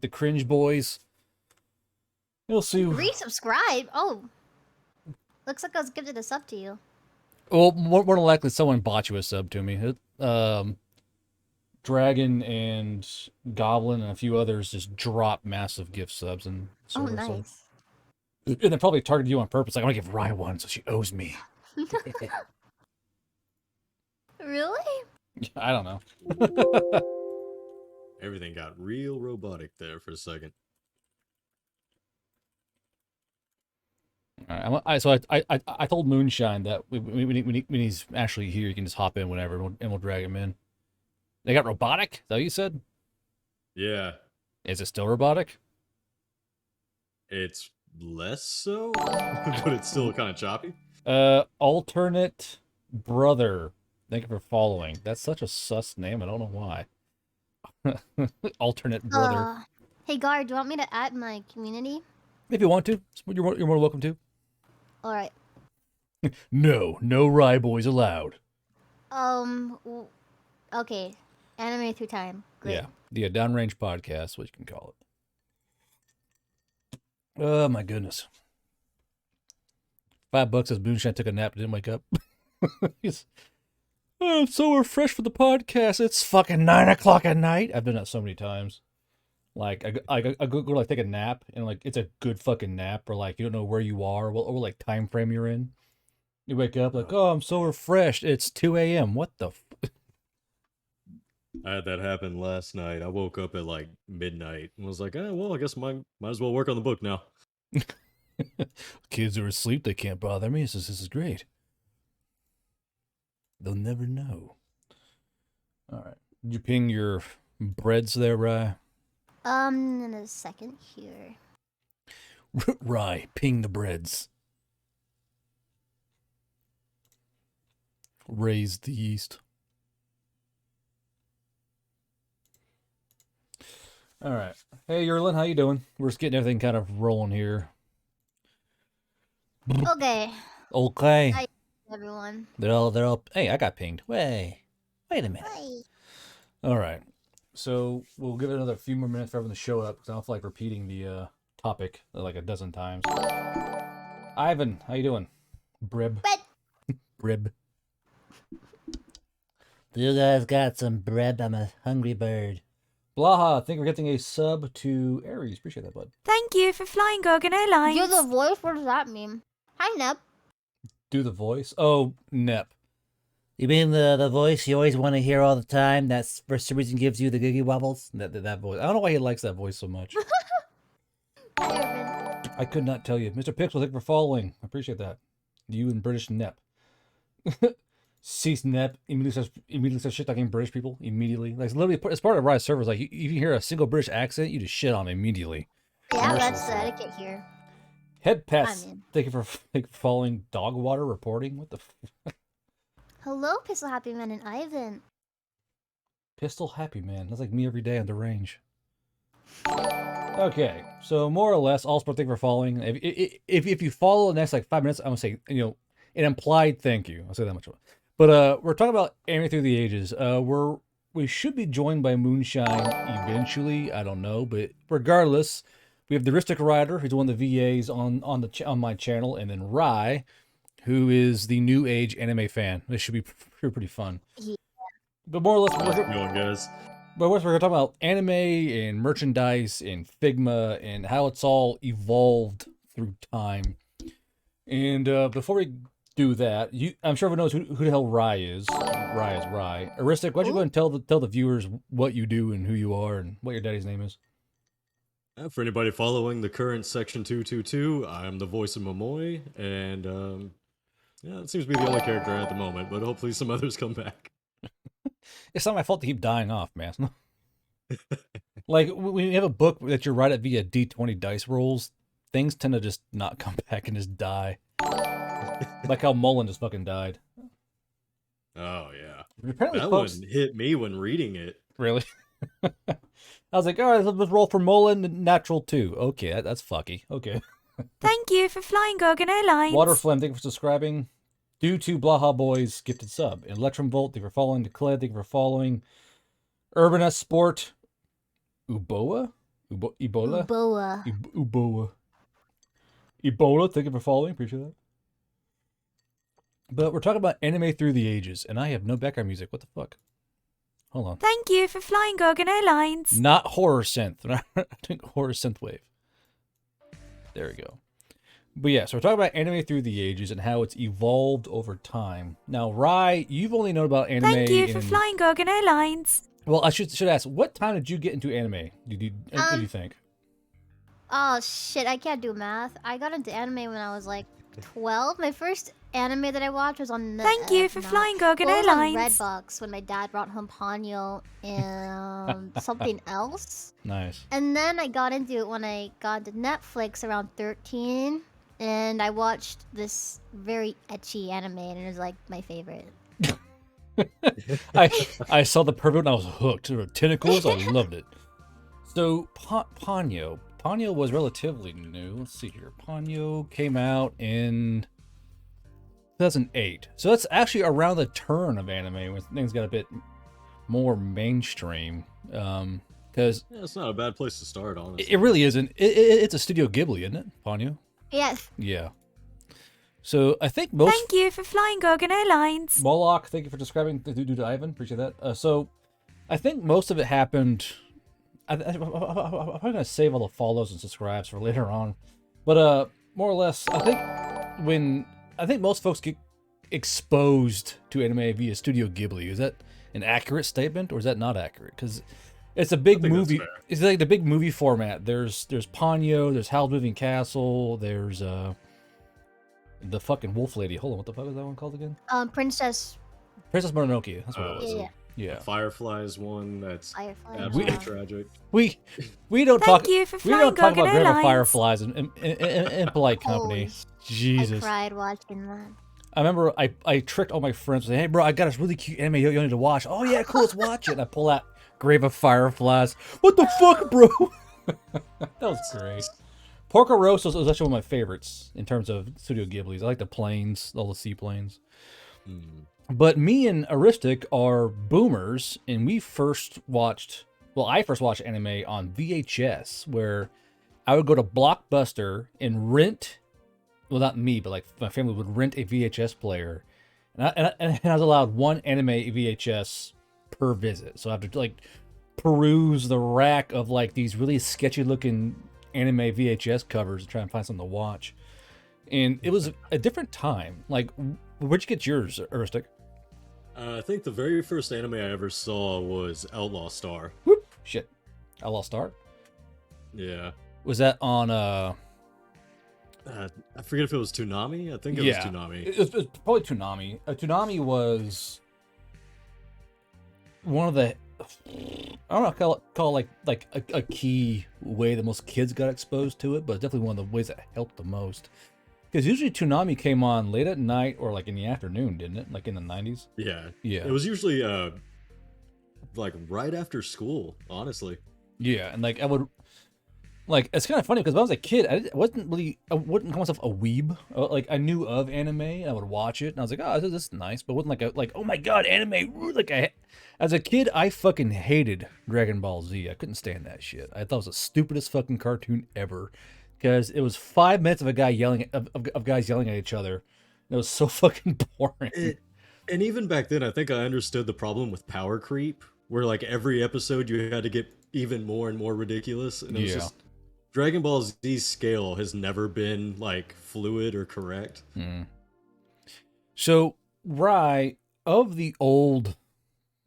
the cringe boys. You'll see. Resubscribe? Oh. Looks like I was gifted a sub to you. Well, more than likely, someone bought you a sub to me. Dragon and Goblin and a few others just drop massive gift subs and Oh, nice. And they probably targeted you on purpose. Like, I want to give Rye one, so she owes me. Really? I don't know. Everything got real robotic there for a second. All right, so I told Moonshine that when he's actually here, you can just hop in whenever, and we'll drag him in. They got robotic? Is that what you said? Yeah. Is it still robotic? It's less so, but it's still kind of choppy. Alternate Brother. Thank you for following. That's such a sus name. I don't know why. Alternate Brother. Hey, Guard, do you want me to add my community? If you want to, you're more than welcome to. Alright. No Rye boys allowed. Okay. Anime through time. Great. Yeah, the Downrange Podcast, what you can call it. Oh my goodness. $5 as Moonshine took a nap and didn't wake up. I'm so refreshed for the podcast. It's fucking 9 o'clock at night. I've done that so many times. Like, I go like take a nap, and like it's a good fucking nap, or like you don't know where you are, or like time frame you're in. You wake up like, oh, I'm so refreshed. It's 2 a.m. What the? I had that happen last night. I woke up at like midnight and was like, well, I guess might as well work on the book now. Kids are asleep. They can't bother me. This is great. They'll never know. All right. Did you ping your breads there, Rye? In a second here. Rye, ping the breads. Raise the yeast. All right. Hey, Yerlin, how you doing? We're just getting everything kind of rolling here. Okay. Okay. Hi, everyone. They're all. Hey, I got pinged. Wait a minute. Hi. All right. So we'll give it another few more minutes for everyone to show up because I don't feel like repeating the topic like a dozen times. Ivan, how you doing? Brib. Brib. You guys got some bread? I'm a hungry bird. Blaha, I think we're getting a sub to Aries. Appreciate that, bud. Thank you for flying Gorgon Airlines. You're the voice? What does that mean? Hi, Nep. Do the voice? Oh, Nep. You mean the voice you always want to hear all the time? That's for some reason gives you the giggy wobbles? That voice. I don't know why he likes that voice so much. Hi, Airbender. I could not tell you. Mr. Pixel, thank you for following. I appreciate that. You and British Nep. Cease Nep immediately starts shit talking British people immediately. Like literally, it's part of Rise servers. Like if you hear a single British accent, you just shit on immediately. Yeah, that's the etiquette here. Head pets. Thank you for following. Dog water reporting. What the? Hello, Pistol Happy Man and Ivan. Pistol Happy Man. That's like me every day on the range. Okay, so more or less, all sport. Thank you for following. If you follow the next like 5 minutes, I'm gonna say an implied thank you. I'll say that much. But we're talking about anime through the ages. We should be joined by Moonshine eventually. I don't know, but regardless, we have the Ristic Rider, who's one of the VAs on my channel, and then Rye, who is the new age anime fan. This should be pretty fun. Yeah. But more or less, How's it going, guys? But we're going to talk about anime and merchandise and Figma and how it's all evolved through time. And before we do that, I'm sure everyone knows who the hell Rye is. Rye is Rye. Aristic, why don't you go and tell the viewers what you do and who you are and what your daddy's name is? For anybody following the current Section 222, I'm the voice of Momoy, and yeah, it seems to be the only character at the moment, but hopefully some others come back. It's not my fault to keep dying off, man. Like, when you have a book that you write it via D20 dice rolls, things tend to just not come back and just die. Like how Mullen just fucking died. Oh, yeah. Apparently that one hit me when reading it. Really? I was like, all right, let's roll for Mullen, natural 2. Okay, that's fucky. Okay. Thank you for flying Gorgon Airlines. Waterflame, thank you for subscribing. Due to Blaha Boys, gifted sub. Electrum Volt, thank you for following. Declare, thank you for following. Urban S Sport. Uboa? Ebola? Boa. Ebola. Ebola, thank you for following. Appreciate that. But we're talking about anime through the ages, and I have no background music. What the fuck? Hold on. Thank you for flying Gargano Lines. Not horror synth. I think horror synthwave. There we go. But yeah, so we're talking about anime through the ages and how it's evolved over time. Now, Rai, you've only known about anime. Thank you for flying Gargano Lines. Well, I should ask, what time did you get into anime? Did you think? Oh shit, I can't do math. I got into anime when I was like 12. My first anime that I watched was on Thank you for flying Gargano well, it was on Lines. Redbox when my dad brought home Ponyo and something else. Nice. And then I got into it when I got into Netflix around 13. And I watched this very ecchi anime and it was like my favorite. I saw the pervert and I was hooked. There were tentacles. I loved it. So Ponyo was relatively new. Let's see here. Ponyo came out in 2008. So that's actually around the turn of anime when things got a bit more mainstream. Because it's not a bad place to start, honestly. it really isn't. It's a Studio Ghibli, isn't it, Ponyo? Yes. Yeah. So I think most. Thank you for flying Gargano Lines. Moloch, thank you for describing the dude to Ivan. Appreciate that. So I think most of it happened. I'm probably gonna save all the follows and subscribes for later on, but more or less, I think most folks get exposed to anime via Studio Ghibli. Is that an accurate statement or is that not accurate? Because it's a big movie. It's like the big movie format. There's Ponyo. There's Howl's Moving Castle. There's the fucking wolf lady. Hold on, what the fuck is that one called again? Princess Mononoke. That's what it was. Yeah. Fireflies one. That's Firefly. absolutely tragic. We don't talk. you for We don't talk flying about Gargano Grandma Lines. Fireflies in polite company. Holy Jesus. I cried watching that. I remember I tricked all my friends with, hey bro, I got this really cute anime you need to watch. Oh yeah, cool, let's watch it. And I pull out Grave of Fireflies. What the fuck, bro? That was great. Porco Rosso was actually one of my favorites in terms of Studio Ghibli's. I like the planes, all the seaplanes. But me and Aristic are boomers, and I first watched anime on VHS, where I would go to Blockbuster and rent, well, not me, but like my family would rent a VHS player, and I was allowed one anime VHS per visit. So I have to like peruse the rack of like these really sketchy looking anime VHS covers and try and find something to watch. And it was a different time. Like, where'd you get yours, Aristic? I think the very first anime I ever saw was Outlaw Star. Whoop, shit. Outlaw Star? Yeah. Was that on I forget if it was Toonami. I think it was Toonami. It was probably Toonami. Toonami was one of the, I don't know, call it like a key way that most kids got exposed to it, but definitely one of the ways that helped the most. Because usually Toonami came on late at night or like in the afternoon, didn't it? Like in the 90s? Yeah. Yeah. It was usually like right after school, honestly. Yeah, and like I would, like, it's kind of funny because when I was a kid, I wouldn't call myself a weeb. Like I knew of anime, and I would watch it, and I was like, oh, this is nice, but wasn't like oh my god, anime. Like as a kid, I fucking hated Dragon Ball Z. I couldn't stand that shit. I thought it was the stupidest fucking cartoon ever. Because it was 5 minutes of a guy yelling of guys yelling at each other. It was so fucking boring. And even back then, I think I understood the problem with power creep, where like every episode you had to get even more and more ridiculous. And it was just Dragon Ball Z's scale has never been like fluid or correct. So, Rai, of the old,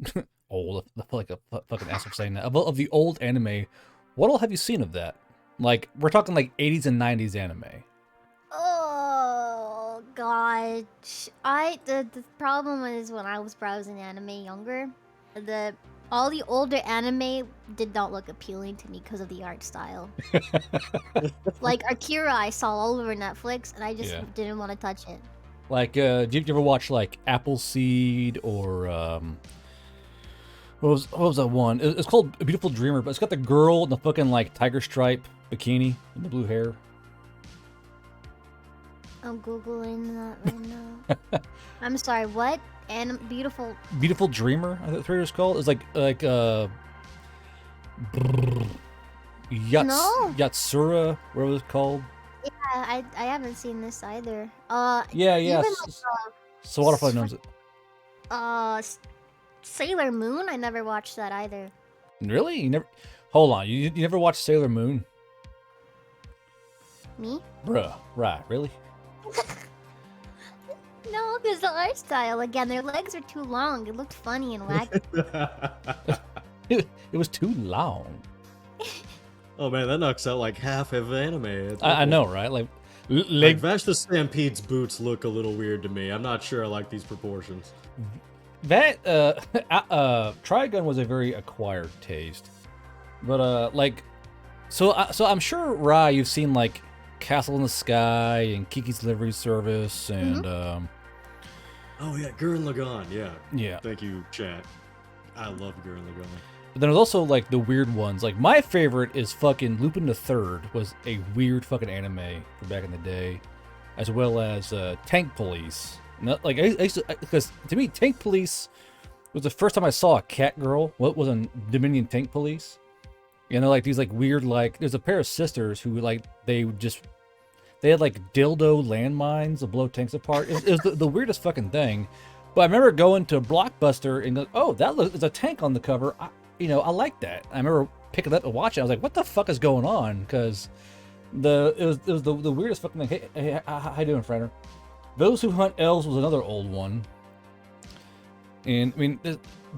I feel like a fucking asshole saying that. Of the old anime, what all have you seen of that? Like, we're talking like 80s and 90s anime. Oh god. The problem is when I was browsing anime younger, all the older anime did not look appealing to me because of the art style. Like Akira I saw all over Netflix and I just didn't want to touch it. Like, did you ever watch like Appleseed or what was that one? It's called A Beautiful Dreamer, but it's got the girl in the fucking like tiger stripe bikini and the blue hair. I'm googling that right now. I'm sorry, what? Beautiful Dreamer, I think it's called. It's like No. Yatsura, what was it called? Yeah, I haven't seen this either. Yeah. Even So Waterfly knows it. Sailor Moon, I never watched that either. Really? You never? Hold on. You never watched Sailor Moon? Me? Bruh. Right. Really? No, because the art style, again, their legs are too long. It looked funny and wacky. It was too long. Oh man, that knocks out like half of anime. I know, right? Like Vash the Stampede's boots look a little weird to me. I'm not sure I like these proportions. That Trigun was a very acquired taste, but so I'm sure Rai, you've seen like Castle in the Sky and Kiki's Delivery Service and Oh yeah, Gurren Lagann. Yeah. Thank you, chat. I love Gurren Lagann. But then there's also like the weird ones. Like my favorite is fucking Lupin the Third was a weird fucking anime from back in the day, as well as Tank Police. Not, like because to me Tank Police was the first time I saw a cat girl. What was on Dominion Tank Police? You know, like these like weird like there's a pair of sisters who like they had like dildo landmines to blow tanks apart. It was the weirdest fucking thing. But I remember going to Blockbuster and go, oh, there's a tank on the cover. I like that. I remember picking it up and watching. I was like, what the fuck is going on? Because it was the weirdest fucking thing. Hey, how you doing, Fredder? Those Who Hunt Elves was another old one. And I mean,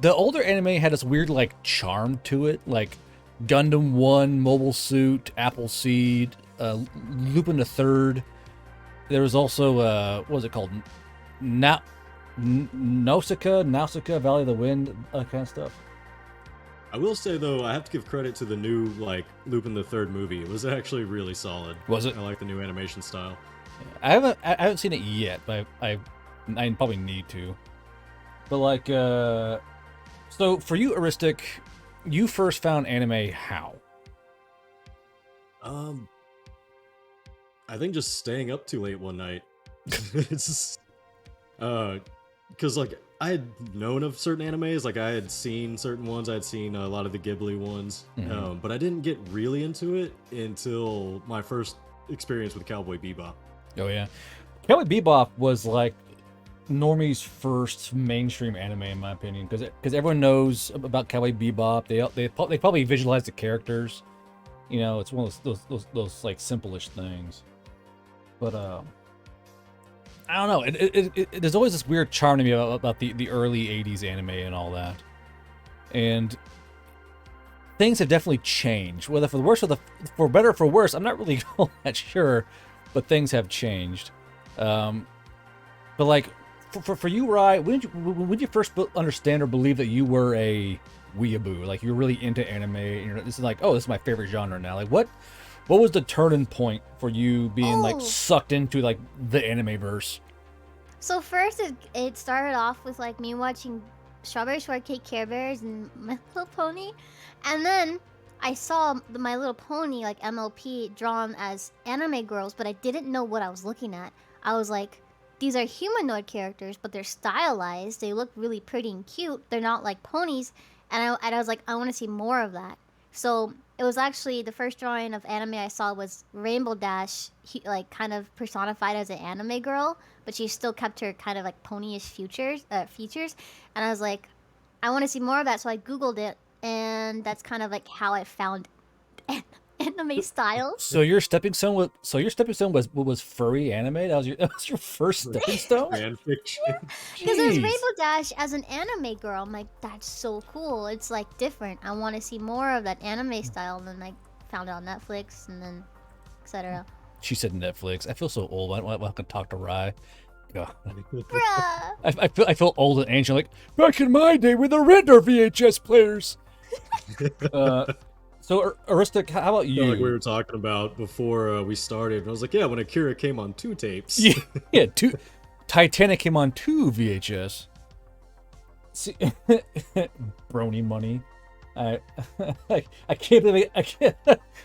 the older anime had this weird like charm to it, like Gundam 1, Mobile Suit, Appleseed, Lupin the Third. There was also what was it called? Nausicaa, Valley of the Wind, kind of stuff. I will say though, I have to give credit to the new like Lupin the Third movie. It was actually really solid. Was it? I like the new animation style. I haven't seen it yet, but I probably need to. But like, so for you, Aristic, you first found anime how? I think just staying up too late one night. It's because like I had known of certain animes, like I had seen certain ones, I had seen a lot of the Ghibli ones, but I didn't get really into it until my first experience with Cowboy Bebop. Oh yeah, Cowboy Bebop was like Normie's first mainstream anime in my opinion, because everyone knows about Cowboy Bebop. They probably visualize the characters. You know, it's one of those like simple-ish things. But I don't know. There's always this weird charm to me about the early '80s anime and all that. And things have definitely changed, whether for the worse or for better or for worse. I'm not really all that sure, but things have changed. But like for you, Rai, when did you first understand or believe that you were a weeaboo? Like you're really into anime, and this is like, oh, this is my favorite genre now. Like what was the turning point for you being like sucked into like the anime verse? So first it started off with like me watching Strawberry Shortcake, Care Bears, and My Little Pony, and then I saw My Little Pony like MLP drawn as anime girls, but I didn't know what I was looking at. I was like, these are humanoid characters, but they're stylized. They look really pretty and cute. They're not like ponies. And I was like, I want to see more of that. So it was actually the first drawing of anime I saw was Rainbow Dash, like kind of personified as an anime girl, but she still kept her kind of like ponyish features. And I was like, I want to see more of that. So I Googled it, and that's kind of like how I found anime style. So your stepping stone was furry anime. That was your first stepping stone. Fan fiction. Because there's Rainbow Dash as an anime girl. I'm like, that's so cool. It's like different. I want to see more of that anime style. And then I found it on Netflix, and then etc. She said Netflix. I feel so old. I can talk to Rai. God. Bruh. I feel old and ancient. Like back in my day, when they rent our VHS players. So, Aristic, how about you? Like we were talking about before we started. I was like, yeah, when Akira came on 2 tapes. Yeah, Titanic came on 2 VHS. See, brony money. I can't believe I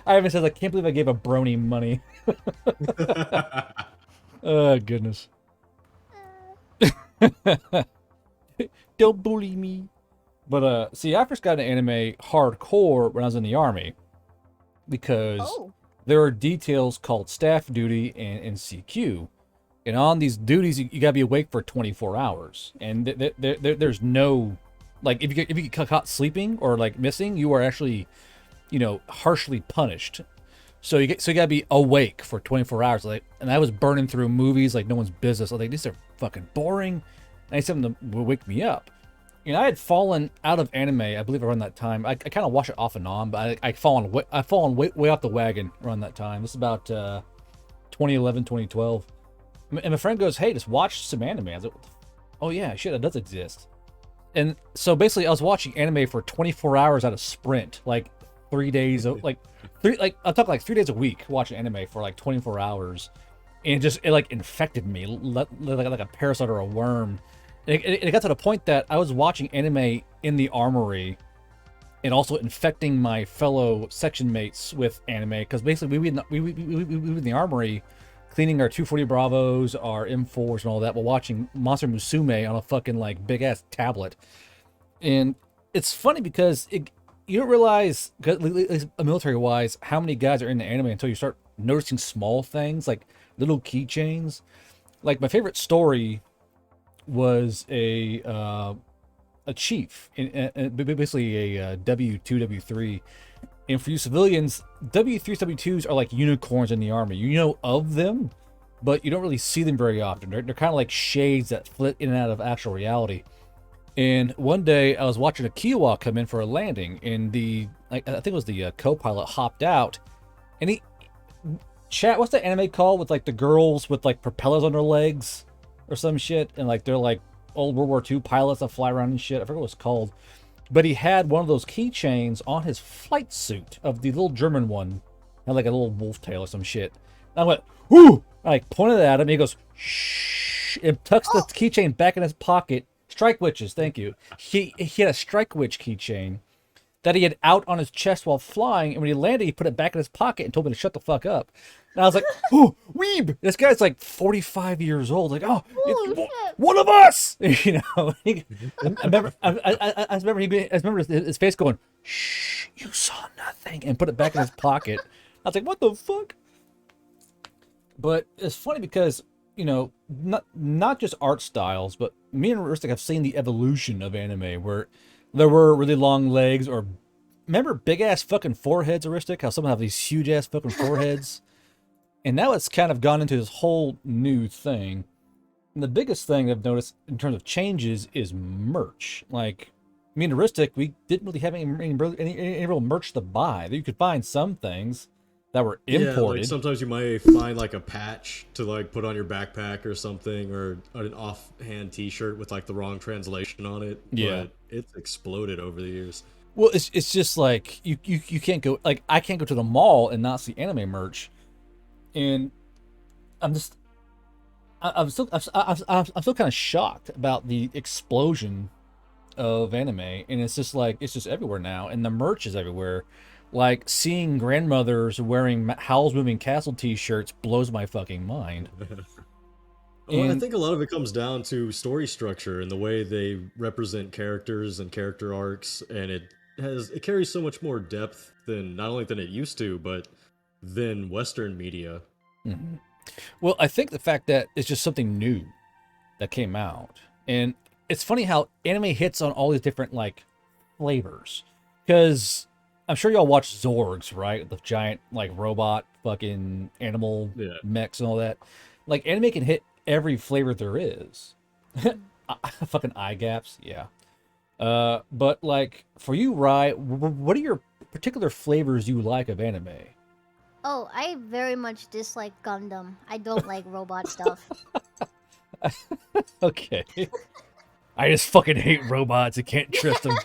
haven't said I can't believe I gave a brony money. Oh, goodness. Don't bully me. But see, I first got into anime hardcore when I was in the army. because Oh. there are details called staff duty and CQ. And on these duties, you gotta be awake for 24 hours. And there's no, like, if you get caught sleeping or like missing, you are actually, harshly punished. So you gotta be awake for 24 hours. Like, and I was burning through movies like no one's business. I was like, these are fucking boring. And I need something to wake me up. I had fallen out of anime, I believe, around that time. I kind of watch it off and on, but I've fallen way off the wagon around that time. This is about 2011, 2012. And my friend goes, hey, just watch some anime. I was like, oh yeah, shit, it does exist. And so basically I was watching anime for 24 hours at a sprint, like 3 days, I'll talk like 3 days a week watching anime for like 24 hours. And it like infected me like a parasite or a worm. And it got to the point that I was watching anime in the armory and also infecting my fellow section mates with anime, because basically we were in the armory cleaning our 240 Bravos, our M4s, and all that while watching Monster Musume on a fucking like big ass tablet. And it's funny because you don't realize, at least military wise, how many guys are into anime until you start noticing small things like little keychains. Like my favorite story was a chief, basically a W2, W3. And for you civilians, W3s, W2s are like unicorns in the army. You know of them, but you don't really see them very often. They're kind of like shades that flit in and out of actual reality. And one day I was watching a Kiowa come in for a landing, and I think it was the co-pilot hopped out, and what's the anime called with like the girls with like propellers on their legs or some shit, and like they're like old World War II pilots that fly around and shit. I forget what it's called. But he had one of those keychains on his flight suit of the little German one. Had like a little wolf tail or some shit. And I went, whoo! I like pointed at him, and he goes, shh, and tucks the keychain back in his pocket. Strike witches, thank you. He had a strike witch keychain that he had out on his chest while flying, and when he landed, he put it back in his pocket and told me to shut the fuck up. And I was like, oh, weeb! This guy's like 45 years old. Like, oh, one of us! I remember his face going, shh, you saw nothing, and put it back in his pocket. I was like, what the fuck? But it's funny because, not just art styles, but me and Ristic have seen the evolution of anime, where there were really long legs, or remember big ass fucking foreheads, Aristic? How some have these huge ass fucking foreheads? And now it's kind of gone into this whole new thing. And the biggest thing I've noticed in terms of changes is merch. Like, me and Aristic, we didn't really have any real merch to buy. You could find some things that were imported. Yeah, like sometimes you might find like a patch to like put on your backpack or something, or an offhand t-shirt with like the wrong translation on it. Yeah. But it's exploded over the years. Well, it's just like you can't go, like, I can't go to the mall and not see anime merch. And I'm still kind of shocked about the explosion of anime, and it's just everywhere now, and the merch is everywhere. Like, seeing grandmothers wearing Howl's Moving Castle t-shirts blows my fucking mind. Well, I think a lot of it comes down to story structure and the way they represent characters and character arcs, and it carries so much more depth than it used to, but than Western media. Mm-hmm. Well, I think the fact that it's just something new that came out, and it's funny how anime hits on all these different like flavors, because I'm sure y'all watch Zorgs, right? The giant like robot fucking animal mechs and all that. Like, anime can hit every flavor there is. Fucking eye gaps, yeah. But like, for you, Rai, what are your particular flavors you like of anime? Oh, I very much dislike Gundam. I don't like robot stuff. Okay. I just fucking hate robots. I can't trust them.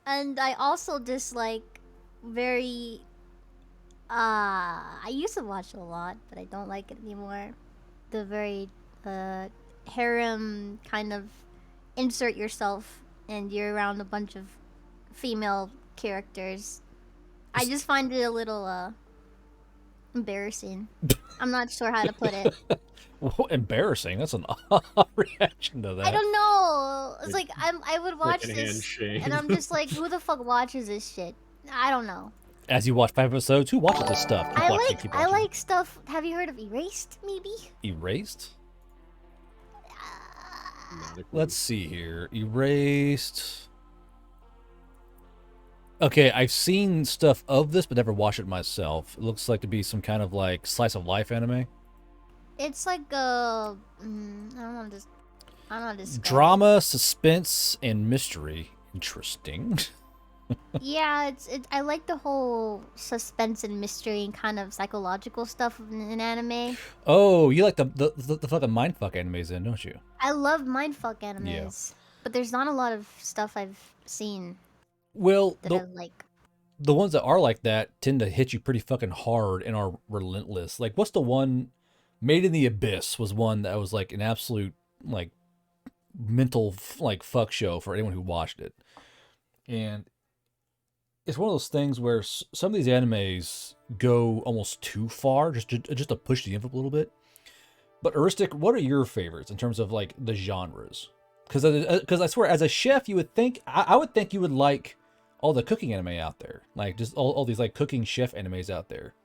And I also dislike very... I used to watch a lot, but I don't like it anymore. The very, harem kind of insert yourself and you're around a bunch of female characters. I just find it a little, embarrassing. I'm not sure how to put it. Well, embarrassing? That's an odd reaction to that. I don't know. It's like, I would watch like this, and I'm just like, who the fuck watches this shit? I don't know. As you watch 5 episodes, who watches this stuff? Keep watching, keep I watching. like stuff. Have you heard of Erased? Maybe. Erased? Not a clue. Let's see here. Erased. Okay, I've seen stuff of this, but never watched it myself. It looks like to be some kind of like slice of life anime. It's like a. I don't know. I don't know. Describe it. Drama, suspense, and mystery. Interesting. Yeah, I like the whole suspense and mystery and kind of psychological stuff in anime. Oh, you like the fucking mindfuck animes then, don't you? I love mindfuck animes, but there's not a lot of stuff I've seen Well, that I like. the ones that are like that tend to hit you pretty fucking hard and are relentless. Like, what's the one? Made in the Abyss was one that was like an absolute like mental like fuck show for anyone who watched it, and it's one of those things where some of these animes go almost too far just to push the envelope a little bit. But Aristic, what are your favorites in terms of like the genres? Because I swear, as a chef, you would think I would think you would like all the cooking anime out there, like just all these like cooking chef animes out there.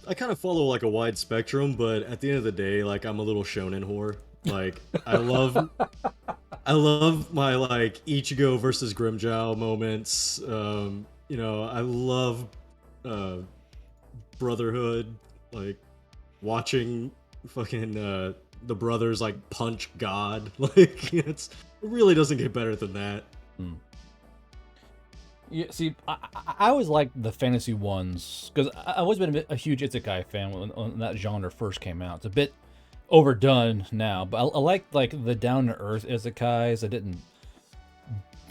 I kind of follow like a wide spectrum, but at the end of the day, like I'm a little shonen whore. Like I love my like Ichigo versus Grimmjow moments. You know, I love Brotherhood, like watching fucking the brothers like punch God. Like it really doesn't get better than that. Yeah, see, I always liked the fantasy ones because I've always been a huge isekai fan when that genre first came out. It's a bit overdone now, but I liked like the down to earth isekais that didn't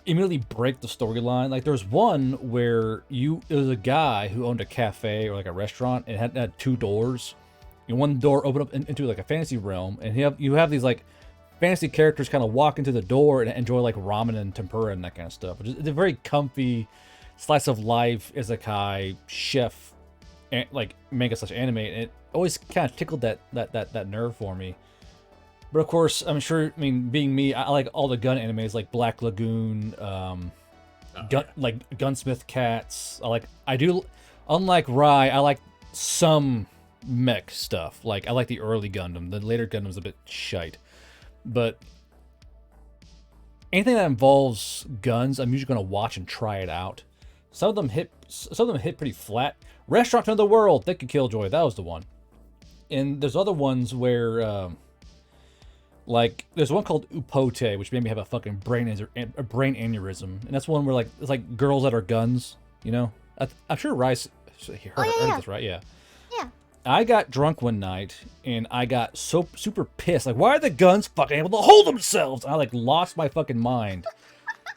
immediately break the storyline. Like there's one where it was a guy who owned a cafe or like a restaurant and had 2 doors, and one door opened up into like a fantasy realm, and you have these like fantasy characters kind of walk into the door and enjoy like ramen and tempura and that kind of stuff. It's a very comfy slice of life isekai chef like manga slash anime, and it always kind of tickled that nerve for me. But of course, I'm sure. I mean, being me, I like all the gun animes like Black Lagoon, like Gunsmith Cats. Unlike Rai, I like some mech stuff. Like I like the early Gundam. The later Gundam's a bit shite. But anything that involves guns, I'm usually going to watch and try it out. Some of them hit pretty flat. Restaurant to the World, Thick and Killjoy, that was the one. And there's other ones where, like, there's one called Upote, which made me have a fucking brain aneurysm, and that's one where like it's like girls that are guns, you know. I'm sure Rice heard this, right? Yeah. Yeah. I got drunk one night and I got so super pissed. Like, why are the guns fucking able to hold themselves? And I like lost my fucking mind.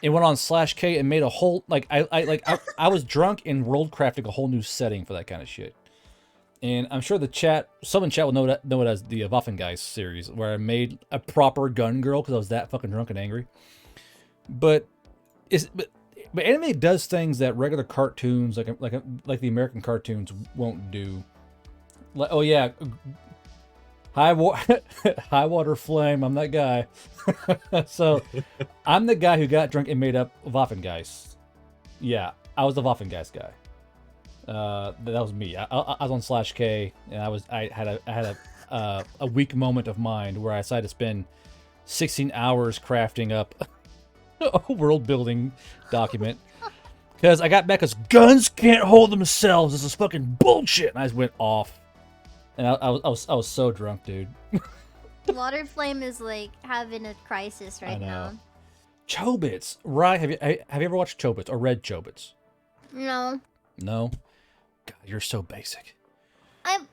And went on /K and made a whole like I was drunk and world crafting a whole new setting for that kind of shit. And I'm sure someone in chat will know it as the Waffengeist series, where I made a proper gun girl because I was that fucking drunk and angry. But anime does things that regular cartoons like the American cartoons won't do. Like, oh yeah, high water flame. I'm that guy. So I'm the guy who got drunk and made up Waffengeist. Yeah, I was the Waffengeist guy. That was me. I was on /K, and I had a weak moment of mind where I decided to spend 16 hours crafting up a world building document because I got back as guns can't hold themselves. This is fucking bullshit, and I just went off. And I was so drunk, dude. Water Flame is like having a crisis right now. Chobits, right? Have you ever watched Chobits or read Chobits? No. No. God, you're so basic. I'm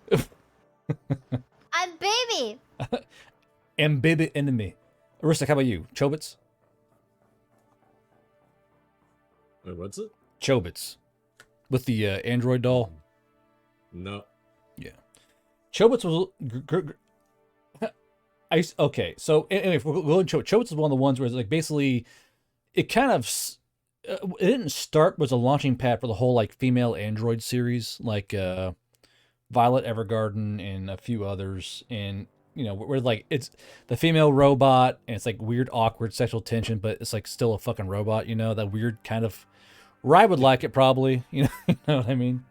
baby. And baby enemy. Aristic, how about you? Chobits? Wait, what's it? Chobits. With the android doll? No. Yeah. Chobits was... Okay, so anyway, if we're going to Chobits is one of the ones where it's like basically... It kind of... it didn't start, was a launching pad for the whole like female android series, like Violet Evergarden and a few others. And where like it's the female robot and it's like weird, awkward sexual tension, but it's like still a fucking robot. That weird kind of. Rye would like it probably. You know what I mean?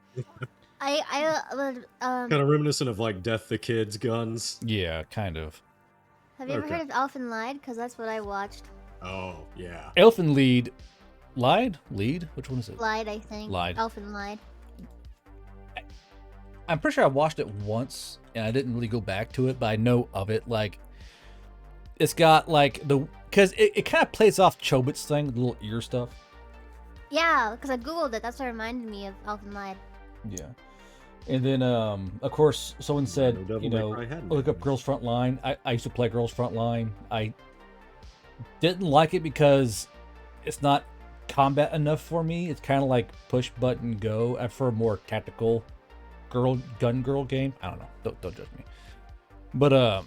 I would Kind of reminiscent of like Death the Kids guns. Yeah, kind of. Have you ever heard of Elfen Lied? Because that's what I watched. Oh yeah. Elfen Lied. Which one is it? Lied, I think. Lied. Elfen Lied. I'm pretty sure I watched it once and I didn't really go back to it, but I know of it. Like, it's got like because it kind of plays off Chobit's thing, the little ear stuff. Yeah, because I googled it. That's what reminded me of Elfen Lied. Yeah. And then, of course, someone said, look up Girls Frontline. I used to play Girls Frontline. I didn't like it because it's not combat enough for me. It's kind of like push button go. I prefer a more tactical gun girl game. I don't know. Don't judge me. But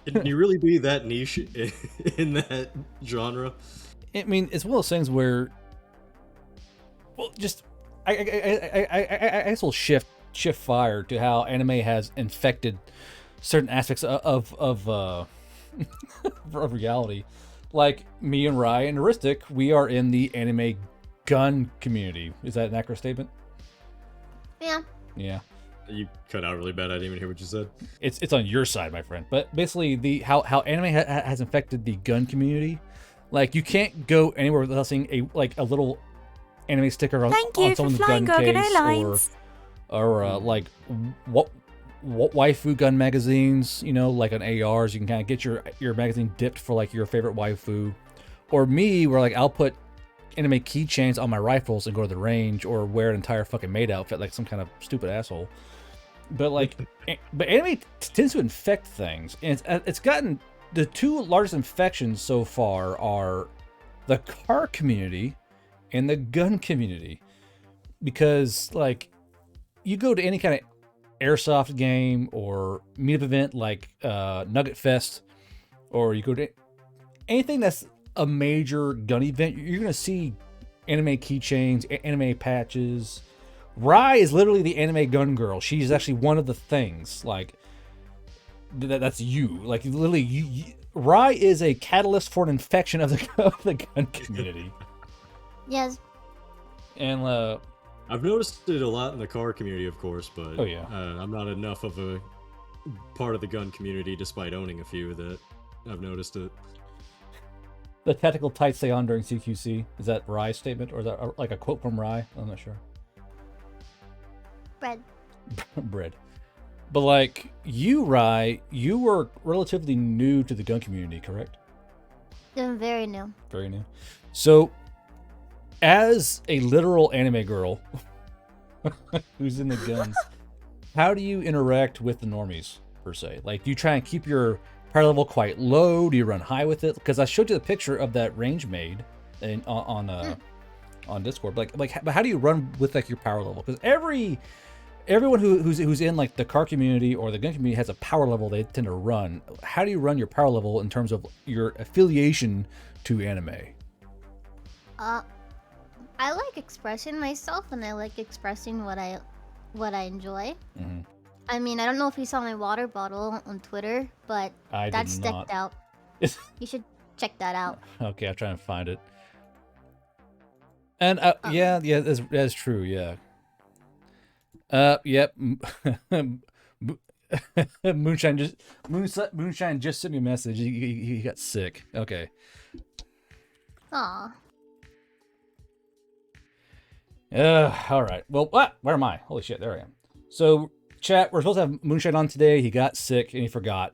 can you really be that niche in that genre? I mean, it's one of those things where, well, just I guess we'll shift fire to how anime has infected certain aspects of reality. Like me and Rye and Aristic, we are in the anime gun community. Is that an accurate statement? Yeah. Yeah. You cut out really bad. I didn't even hear what you said. It's on your side, my friend. But basically, how anime has infected the gun community. Like, you can't go anywhere without seeing a little anime sticker on someone's gun case, or like what waifu gun magazines, like on ARs. You can kind of get your magazine dipped for like your favorite waifu, or me, where like I'll put anime keychains on my rifles and go to the range, or wear an entire fucking maid outfit like some kind of stupid asshole. But like, but anime tends to infect things, and it's gotten the two largest infections so far are the car community and the gun community, because like you go to any kind of airsoft game or meetup event like Nugget Fest, or you go to anything that's a major gun event, you're gonna see anime keychains, anime patches. Rai is literally the anime gun girl. She's actually one of the things. Like that's you. Like literally, Rai is a catalyst for an infection of the gun community. Yes. And I've noticed it a lot in the car community, of course, but oh yeah, I'm not enough of a part of the gun community, despite owning a few, that I've noticed it. The tactical tights stay on during CQC. Is that Rai's statement, or is that like a quote from Rai? I'm not sure. Bread. But like you, Rai, you were relatively new to the gun community, correct? I'm very new. Very new. So, as a literal anime girl who's in the guns, how do you interact with the normies, per se? Like, do you try and keep your power level quite low? Do you run high with it? Because I showed you the picture of that range maid on Discord. But how do you run with like your power level? Because everyone who's in like the car community or the gun community has a power level they tend to run. How do you run your power level in terms of your affiliation to anime? I like expressing myself, and I like expressing what I enjoy. Mm-hmm. I mean, I don't know if you saw my water bottle on Twitter, but that's decked out. You should check that out. Okay, I'll try and find it. And yeah, that's true. Yeah. Yep. Moonshine just sent me a message. He got sick. Okay. Aw. All right. Well, where am I? Holy shit, there I am. So, chat, we're supposed to have Moonshine on today. He got sick and he forgot.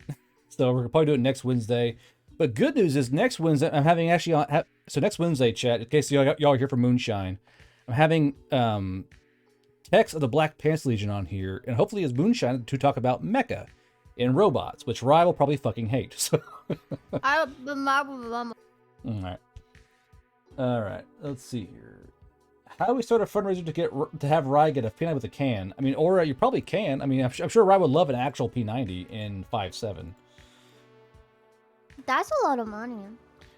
So we're gonna probably do it next Wednesday. But good news is next Wednesday I'm having actually on. So next Wednesday, chat, in case y'all are here for Moonshine, I'm having Tex of the Black Pants Legion on here, and hopefully it's Moonshine to talk about mecha and robots, which Rye will probably fucking hate. So. All right. Let's see here. How do we start a fundraiser to have Rye get a P90 with a can? I mean, or you probably can. I mean, I'm sure Rye would love an actual P90 in 5.7. That's a lot of money.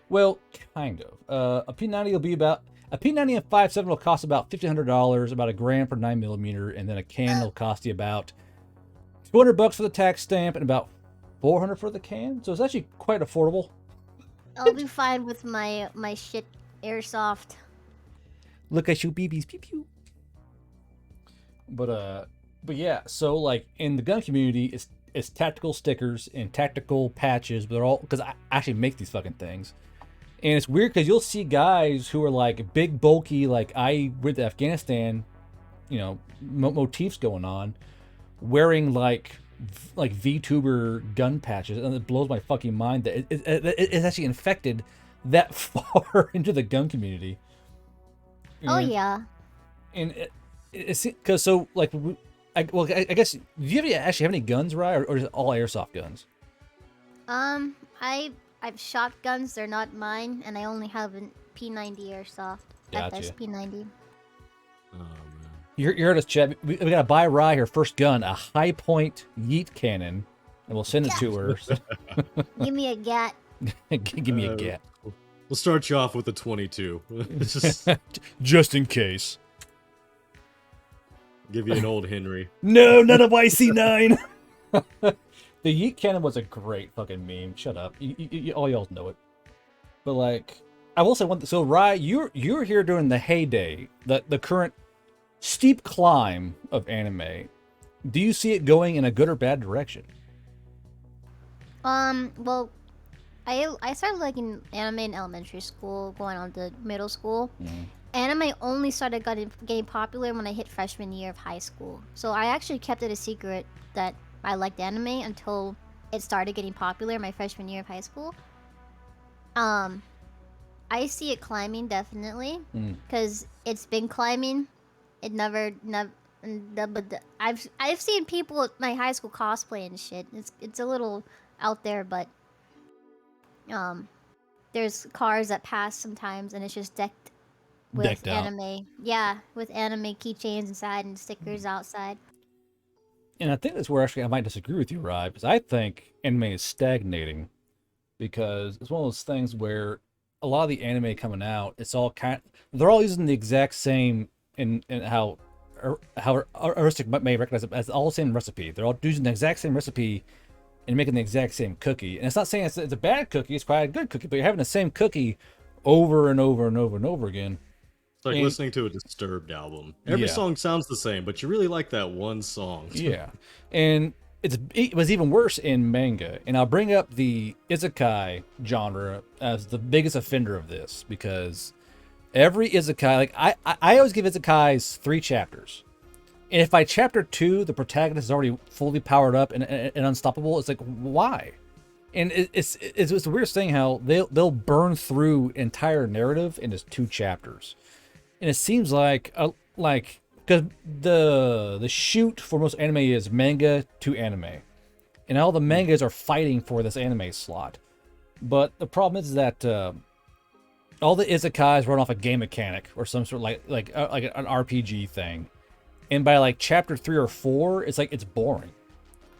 Well, kind of. A P90 will be about a P90 in 5.7 will cost about $1,500, about $1,000 for 9mm, and then a can will cost you about $200 for the tax stamp and about $400 for the can. So it's actually quite affordable. I'll be fine with my shit airsoft. Look at you, BBs, pew pew. But yeah. So like in the gun community, it's tactical stickers and tactical patches, but they're all because I actually make these fucking things. And it's weird because you'll see guys who are like big, bulky, like I went to Afghanistan, you know, motifs going on, wearing like VTuber gun patches, and it blows my fucking mind that it's actually infected that far into the gun community. Oh yeah. And it's because so like, I guess do you actually have any guns, right, or is it all airsoft guns? I've shotguns. They're not mine, and I only have a P90 airsoft. Gotcha. FS-P90. Oh man. You heard us, Chad. We gotta buy Rye her first gun, a high point yeet cannon, and we'll send it to her. Give me a gat. Give me a gat. We'll start you off with the 22. Just in case. Give you an old Henry. No, not a YC9. The yeet cannon was a great fucking meme. Shut up. All y'all know it. But like, I will say one thing. So Rye, you're here during the heyday, the current steep climb of anime. Do you see it going in a good or bad direction? Well, I started liking anime in elementary school, going on to middle school. Anime only started getting popular when I hit freshman year of high school. So I actually kept it a secret that I liked anime until it started getting popular my freshman year of high school. I see it climbing definitely because it's been climbing. It never. But I've seen people at my high school cosplay and shit. It's a little out there, but there's cars that pass sometimes, and it's just decked with anime. Yeah, with anime keychains inside and stickers outside. And I think that's where actually I might disagree with you, Rye, because I think anime is stagnating. Because it's one of those things where a lot of the anime coming out, it's all they're all using the exact same in how Aristic may recognize it as all the same recipe. They're all using the exact same recipe and making the exact same cookie. And it's not saying it's a bad cookie, it's quite a good cookie, but you're having the same cookie over and over and over and over again. It's like listening to a Disturbed album. Every song sounds the same, but you really like that one song. Yeah. And it was even worse in manga. And I'll bring up the isekai genre as the biggest offender of this, because every isekai, like I always give isekais 3 chapters. And if by chapter 2 the protagonist is already fully powered up and unstoppable, it's like, why? And it's the weirdest thing how they'll burn through entire narrative in just 2 chapters. And it seems like because the shoot for most anime is manga to anime, and all the mangas are fighting for this anime slot. But the problem is that all the isekais run off a game mechanic or some sort of like an RPG thing, and by like chapter 3 or 4, it's boring.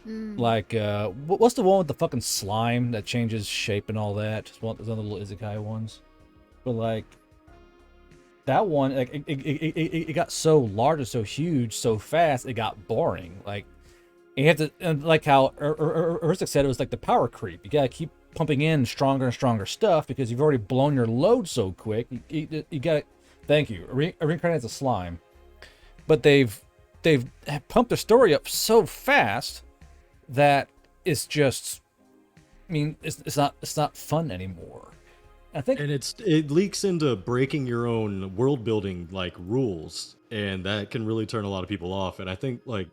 Like what's the one with the fucking slime that changes shape and all that? Just one of the little isekai ones, but like. That one, like it got so large and so huge so fast, it got boring. Like you have to, and like how Ursik said, it was like the power creep. You gotta keep pumping in stronger and stronger stuff because you've already blown your load so quick. You gotta, thank you, reincarnates a slime, but they've pumped the story up so fast that it's just, I mean, it's not fun anymore. I think, and it leaks into breaking your own world building like rules, and that can really turn a lot of people off. And I think like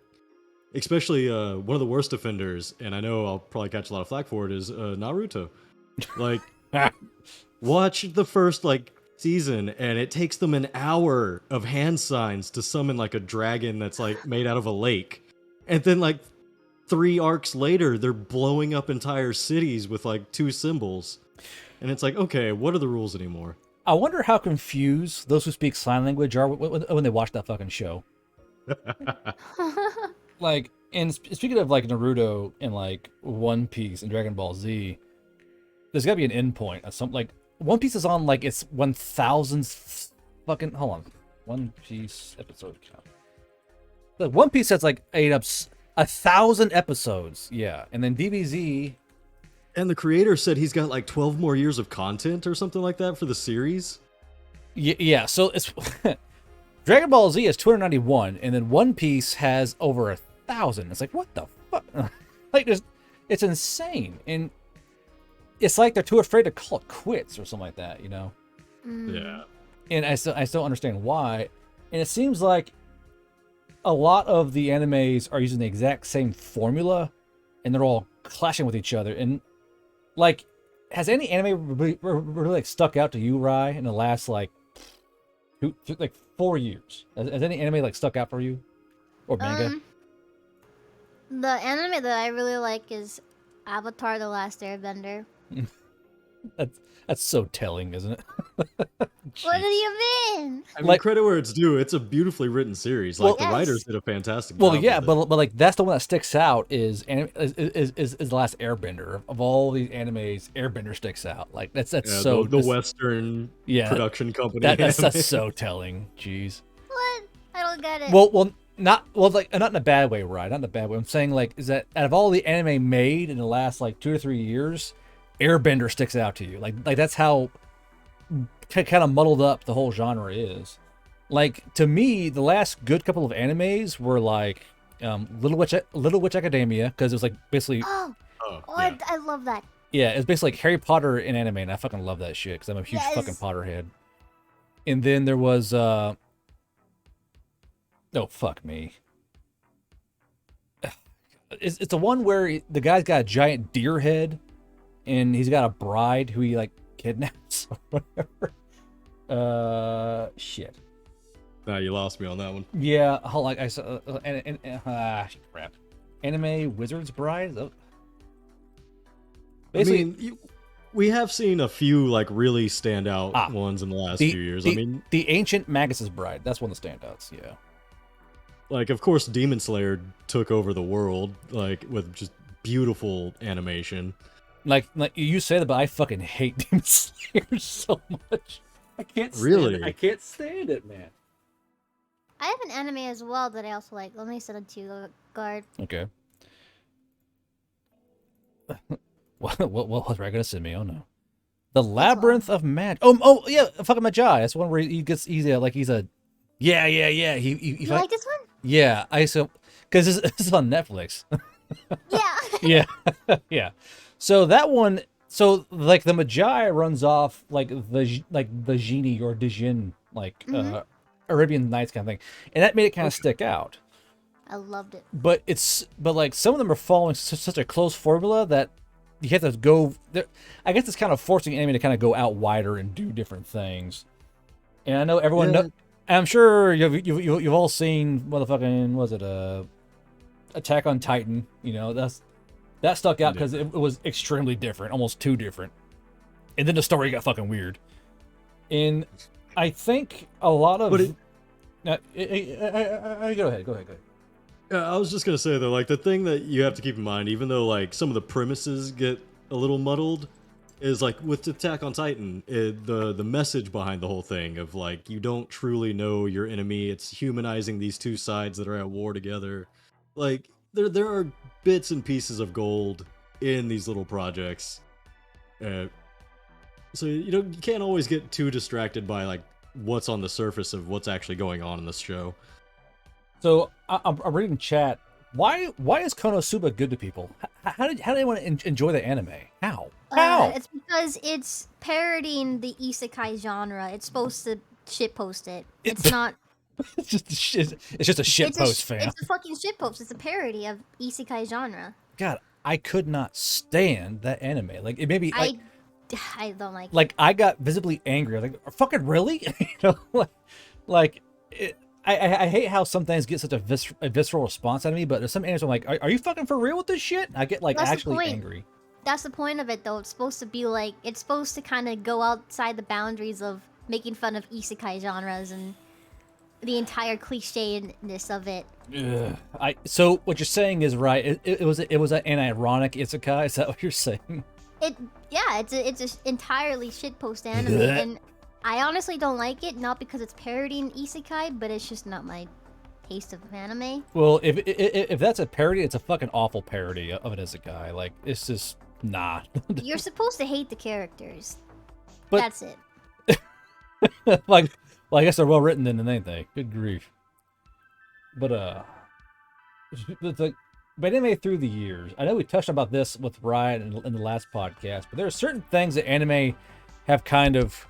especially one of the worst offenders, and I know I'll probably catch a lot of flack for it, is Naruto. Like watch the first like season and it takes them an hour of hand signs to summon like a dragon that's like made out of a lake, and then like 3 arcs later they're blowing up entire cities with like 2 symbols. And it's like, okay, what are the rules anymore? I wonder how confused those who speak sign language are when they watch that fucking show. Like, and speaking of like Naruto and like One Piece and Dragon Ball Z, there's gotta be an endpoint of some, like One Piece is on like its 1000th fucking, hold on, One Piece episode count. Like One Pice has like ate up 1,000 episodes, yeah. And then DBZ, And the creator said he's got like 12 more years of content or something like that for the series. yeah. So it's Dragon Ball Z is 291, and then One Piece has over 1,000. It's like, what the fuck? Like, it's insane, and it's like they're too afraid to call it quits or something like that, you know? Yeah. And I still understand why. And it seems like a lot of the animes are using the exact same formula, and they're all clashing with each other. And like, has any anime really like stuck out to you, Rai, in the last like 4 years? Has any anime like stuck out for you, or manga? The anime that I really like is Avatar: The Last Airbender. That's so telling, isn't it? What do you mean? I mean, Like- credit where it's due. It's a beautifully written series. Well- Like, the Yes. writers did a fantastic Well, job. yeah, with it. but like that's the one that sticks out is The Last Airbender. Of all these animes, Airbender sticks out. Like that's Yeah, so the Western yeah, production company. that's anime. so telling. Jeez. What? I don't get it. Well, not in a bad way, right? Not in a bad way. I'm saying like is that out of all the anime made in the last like 2 or 3 years, Airbender sticks out to you. Like that's how kind of muddled up the whole genre is. Like to me, the last good couple of animes were like Little Witch Academia, because it was like basically oh, Oh, oh yeah. I love that. yeah, it's basically like Harry Potter in anime, and I fucking love that shit because I'm a huge Yes. fucking Potterhead. And then there was oh fuck me. It's the one where the guy's got a giant deer head, and he's got a bride who he like kidnaps or whatever. Shit. Nah, you lost me on that one. Yeah, like I saw, crap. Anime Wizard's Bride. Oh. Basically, I mean, we have seen a few like really standout ones in the last few years. I mean, the Ancient Magus's Bride. That's one of the standouts. Yeah. like of course, Demon Slayer took over the world, like with just beautiful animation. Like you say that, but I fucking hate Demon Slayer so much. I can't stand Really? it. I can't stand it, man. I have an anime as well that I also like. Let me send it to you, Guard. Okay. What was I gonna send me? Oh no. The Labyrinth of Magic. Oh yeah, fucking Magi. That's one where he's a yeah. He You like this one? yeah. Because this is on Netflix. Yeah. Yeah, yeah. So that one, like the Magi runs off like the genie or Dijin, like Arabian Nights kind of thing, and that made it kind of stick out. I loved it. But like some of them are following such a close formula that you have to go. I guess it's kind of forcing anime to kind of go out wider and do different things. And I know everyone. Yeah. I'm sure you've all seen motherfucking was it Attack on Titan? You know that stuck out because it was extremely different, almost too different. And then the story got fucking weird. And I think a lot of. Go ahead. Yeah, I was just gonna say though, like the thing that you have to keep in mind, even though like some of the premises get a little muddled, is like with Attack on Titan, the message behind the whole thing of like you don't truly know your enemy. It's humanizing these two sides that are at war together. Like there are bits and pieces of gold in these little projects. So you can't always get too distracted by like what's on the surface of what's actually going on in this show. So I'm reading chat. Why is Konosuba good to people? How do they want to enjoy the anime? How? It's because it's parodying the isekai genre. It's supposed to shitpost it. It's not. It's just a shit post, fam. It's a fucking shitpost. It's a parody of isekai genre. God, I could not stand that anime. Like it made me like, I don't like. like I got visibly angry. I was like, fucking really? Like it. I hate how some things get such a visceral response out of me, but there's some animes I'm like, are you fucking for real with this shit? I get like That's the actually point. angry. That's the point of it, though. It's supposed to be like it's supposed to kind of go outside the boundaries of making fun of isekai genres and the entire clichéness of it. Ugh. So what you're saying is right. It was an ironic isekai. Is that what you're saying? It's an entirely shitpost anime, and I honestly don't like it. Not because it's parodying isekai, but it's just not my taste of anime. Well, if that's a parody, it's a fucking awful parody of an isekai. Like, it's just nah. You're supposed to hate the characters. But- That's it. Like, well, I guess they're well written than anything. Good grief. But anime through the years, I know we touched about this with Ryan in the last podcast, but there are certain things that anime have kind of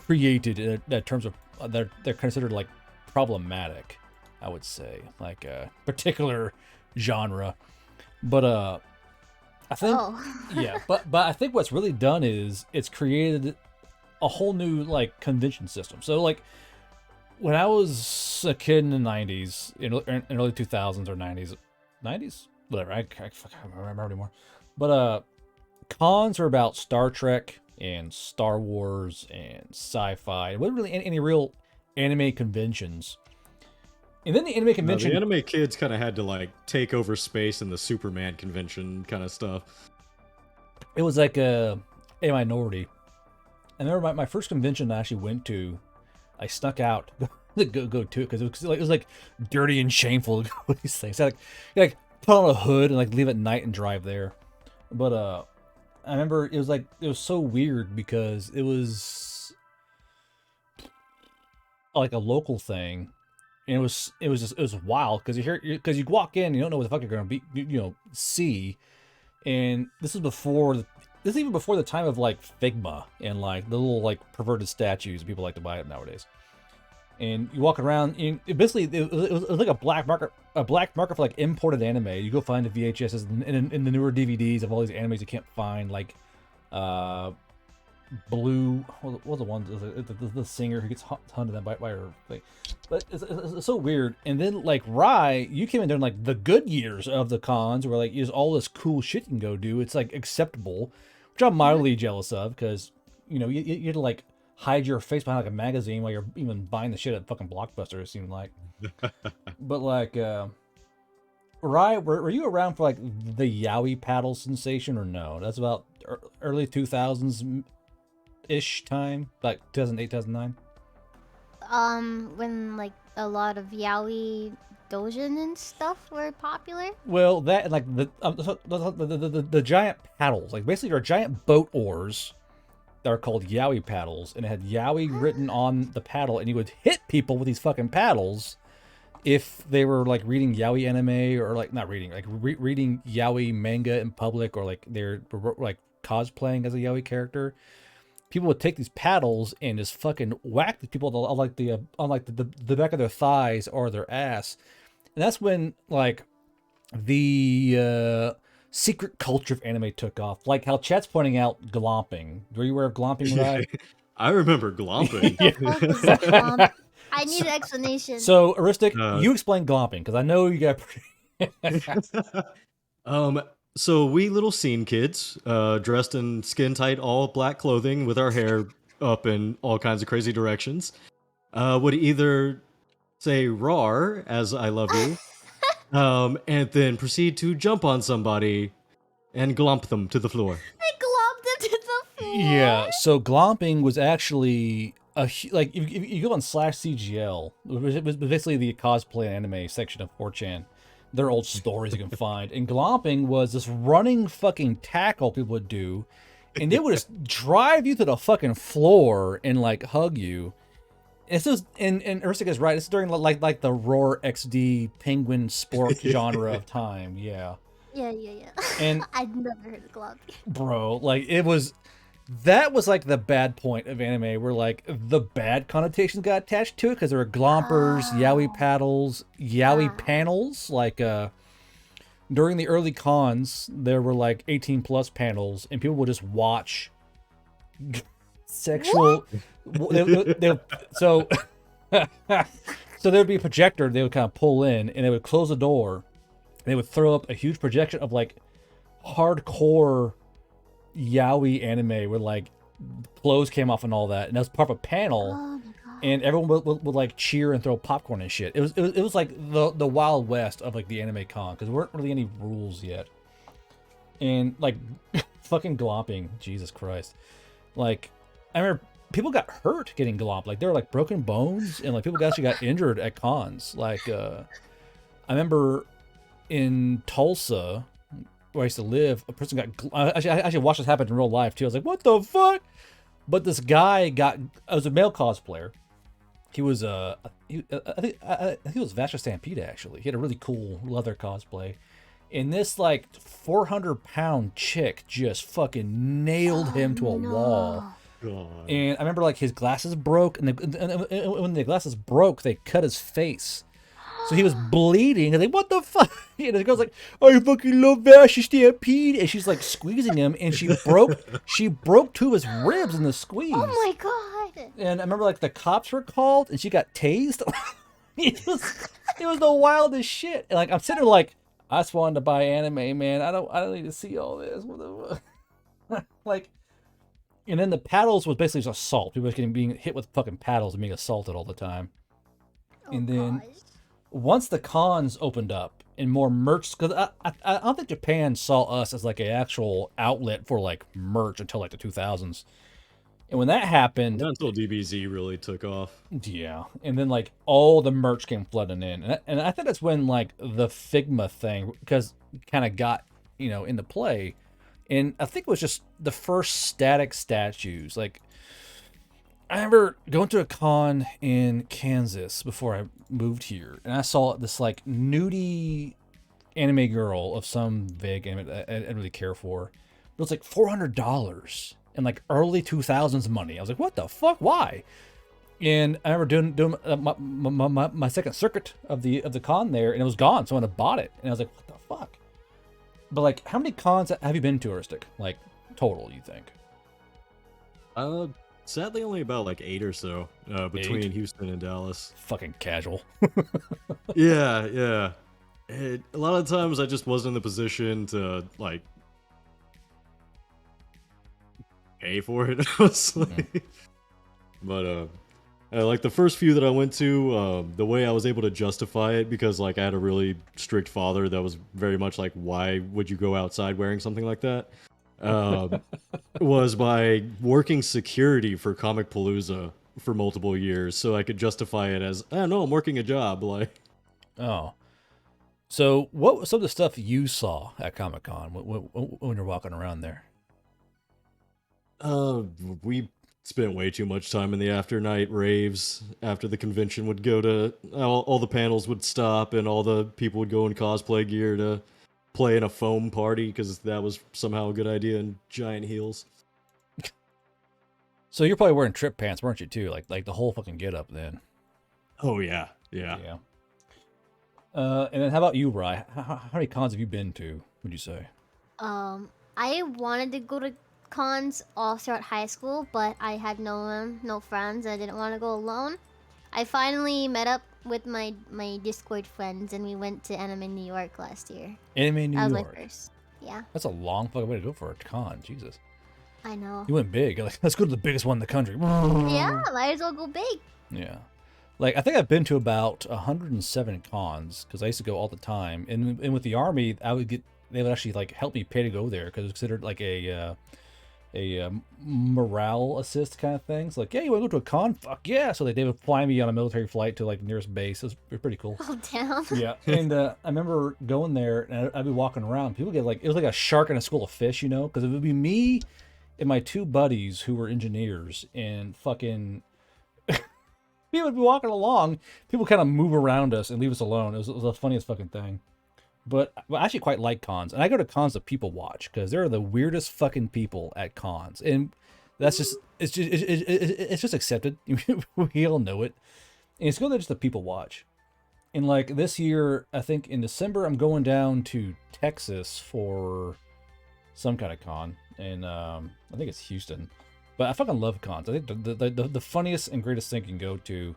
created in terms of they're considered like problematic, I would say, like a particular genre. But I think yeah, but I think what's really done is it's created a whole new like convention system. So like when I was a kid in the 90s, in early 2000s or 90s, whatever, I can't remember anymore. But cons are about Star Trek and Star Wars and sci-fi. It wasn't really any real anime conventions. And then the anime convention, the anime kids kind of had to like take over space in the Superman convention kind of stuff. It was like a minority. I remember my first convention I actually went to, I snuck out to go to it because it was like dirty and shameful to go to these things. So you put on a hood and like leave at night and drive there. But I remember it was so weird because it was like a local thing, and it was wild because you walk in, you don't know what the fuck you're gonna be see, and this is even before the time of like Figma and like the little like perverted statues people like to buy it nowadays. And you walk around, and it was like a black market for like imported anime. You go find the VHSs and the newer DVDs of all these animes you can't find, like Blue. What was the one? The singer who gets hunted by her thing. But it's so weird. And then like Rai, you came in during like the good years of the cons, where like there's all this cool shit you can go do. It's like acceptable, which I'm mildly jealous of because you had to like hide your face behind like a magazine while you're even buying the shit at fucking Blockbuster, it seemed like. But like Rai, were you around for like the yaoi paddle sensation or no? That's about early 2000s ish time, like 2008, 2009. When like a lot of yaoi doujin and stuff were popular. Well, that and like the giant paddles, like basically they're giant boat oars. They're called yaoi paddles, and it had yaoi written on the paddle, and you would hit people with these fucking paddles if they were like reading yaoi anime or like not reading, like reading yaoi manga in public, or like they're like cosplaying as a yaoi character. People would take these paddles and just fucking whack the people on like the back of their thighs or their ass, and that's when like the secret culture of anime took off. Like how chat's pointing out glomping. Were you aware of glomping, right? I remember glomping. I need an explanation. So, Aristic, you explain glomping, because I know you got So we little scene kids, dressed in skin-tight all black clothing with our hair up in all kinds of crazy directions, would either say "rar" as I love you, and then proceed to jump on somebody and glomp them to the floor. I glomped them to the floor. Yeah, so glomping was actually like if you go on /CGL, it was basically the cosplay anime section of 4chan. There are old stories you can find. And glomping was this running fucking tackle people would do, and they would just drive you to the fucking floor and like hug you. And this is, and Ursula is right. It's during like the Roar XD penguin sport genre of time. Yeah. Yeah. And I'd never heard of glomping. Bro, like that was like the bad point of anime, where like the bad connotations got attached to it because there were glompers, yaoi paddles, yaoi panels. Like during the early cons, there were like 18 plus panels, and people would just watch sexual. So there'd be a projector they would kind of pull in, and they would close the door. And they would throw up a huge projection of like hardcore yaoi anime where like clothes came off and all that, and that was part of a panel. Oh my god. And everyone would like cheer and throw popcorn and shit. It was like the Wild West of like the anime con, because there weren't really any rules yet. And like fucking glomping, Jesus Christ. Like I remember people got hurt getting glomped. Like there were like broken bones and like people actually got injured at cons. Like I remember in Tulsa, where I used to live, a person got. I actually watched this happen in real life too. I was like, what the fuck? But this guy got. I was a male cosplayer. He was I think it was Vasher Stampede actually. He had a really cool leather cosplay. And this like 400-pound chick just fucking nailed him to a wall. God. And I remember like his glasses broke, and when the glasses broke, they cut his face. So he was bleeding. And like, what the fuck? And the girl's like, I fucking love Vasher Stampede. And she's like squeezing him, and she broke two of his ribs in the squeeze. Oh my god. And I remember like the cops were called, and she got tased. it was the wildest shit. And like I'm sitting there like, I just wanted to buy anime, man. I don't need to see all this. What the fuck? Like, and then the paddles was basically just assault. People were being hit with fucking paddles and being assaulted all the time. And then once the cons opened up and more merch, because I don't think Japan saw us as like an actual outlet for like merch until like the 2000s. And when that happened, Not until DBZ really took off. yeah, and then like all the merch came flooding in, and I think that's when like the Figma thing because kind of got into play, and I think it was just the first static statues. Like I remember going to a con in Kansas before I moved here, and I saw this like nudie anime girl of some vague anime I didn't really care for. It was like $400. In like early 2000s money. I was like, what the fuck? Why? And I remember doing my second circuit of the con there, and it was gone. So I bought it, and I was like, what the fuck? But like, how many cons have you been to, Eristic? Like total, you think? Sadly, only about like 8 or so between 8? Houston and Dallas. Fucking casual. Yeah. A lot of times I just wasn't in the position to like pay for it. But like the first few that I went to, the way I was able to justify it, because like I had a really strict father that was very much like, why would you go outside wearing something like that? Was by working security for Comic Palooza for multiple years, so I could justify it as, I don't know, I'm working a job. Like, Oh, so what was some of the stuff you saw at Comic-Con when you're walking around there? we spent way too much time in the after night raves. After the convention would go to, all the panels would stop, and all the people would go in cosplay gear to play in a foam party, because that was somehow a good idea, and giant heels. So you're probably wearing trip pants, weren't you, too? Like the whole fucking get up then. Oh yeah. And then how about you, Rye? How many cons have you been to, would you say? I wanted to go to cons all throughout high school, but I had no friends, and I didn't want to go alone. I finally met up with my Discord friends, and we went to Anime New York last year. Anime New That was York. my first. Yeah, That's a long fucking way to go for a con. Jesus. I know. You went big. You're like, let's go to the biggest one in the country. Yeah, might as well go big. Yeah. Like, I think I've been to about 107 cons, because I used to go all the time. And with the Army, they would actually, like, help me pay to go there, because it's considered, like, a morale assist kind of thing. So, like, yeah, you want to go to a con? Fuck yeah. So, they would fly me on a military flight to, like, nearest base. It was pretty cool. Oh, damn. Yeah. And I remember going there, and I'd be walking around. People get, like, it was like a shark in a school of fish, because it would be me and my two buddies who were engineers, and fucking... we would be walking along. People kind of move around us and leave us alone. It was the funniest fucking thing. But I actually quite like cons, and I go to cons to people watch, because they're the weirdest fucking people at cons, and that's just it's just accepted. We all know it, and it's good there just to people watch. And like this year, I think in December, I'm going down to Texas for some kind of con, and I think it's Houston. But I fucking love cons. I think the funniest and greatest thing you can go to.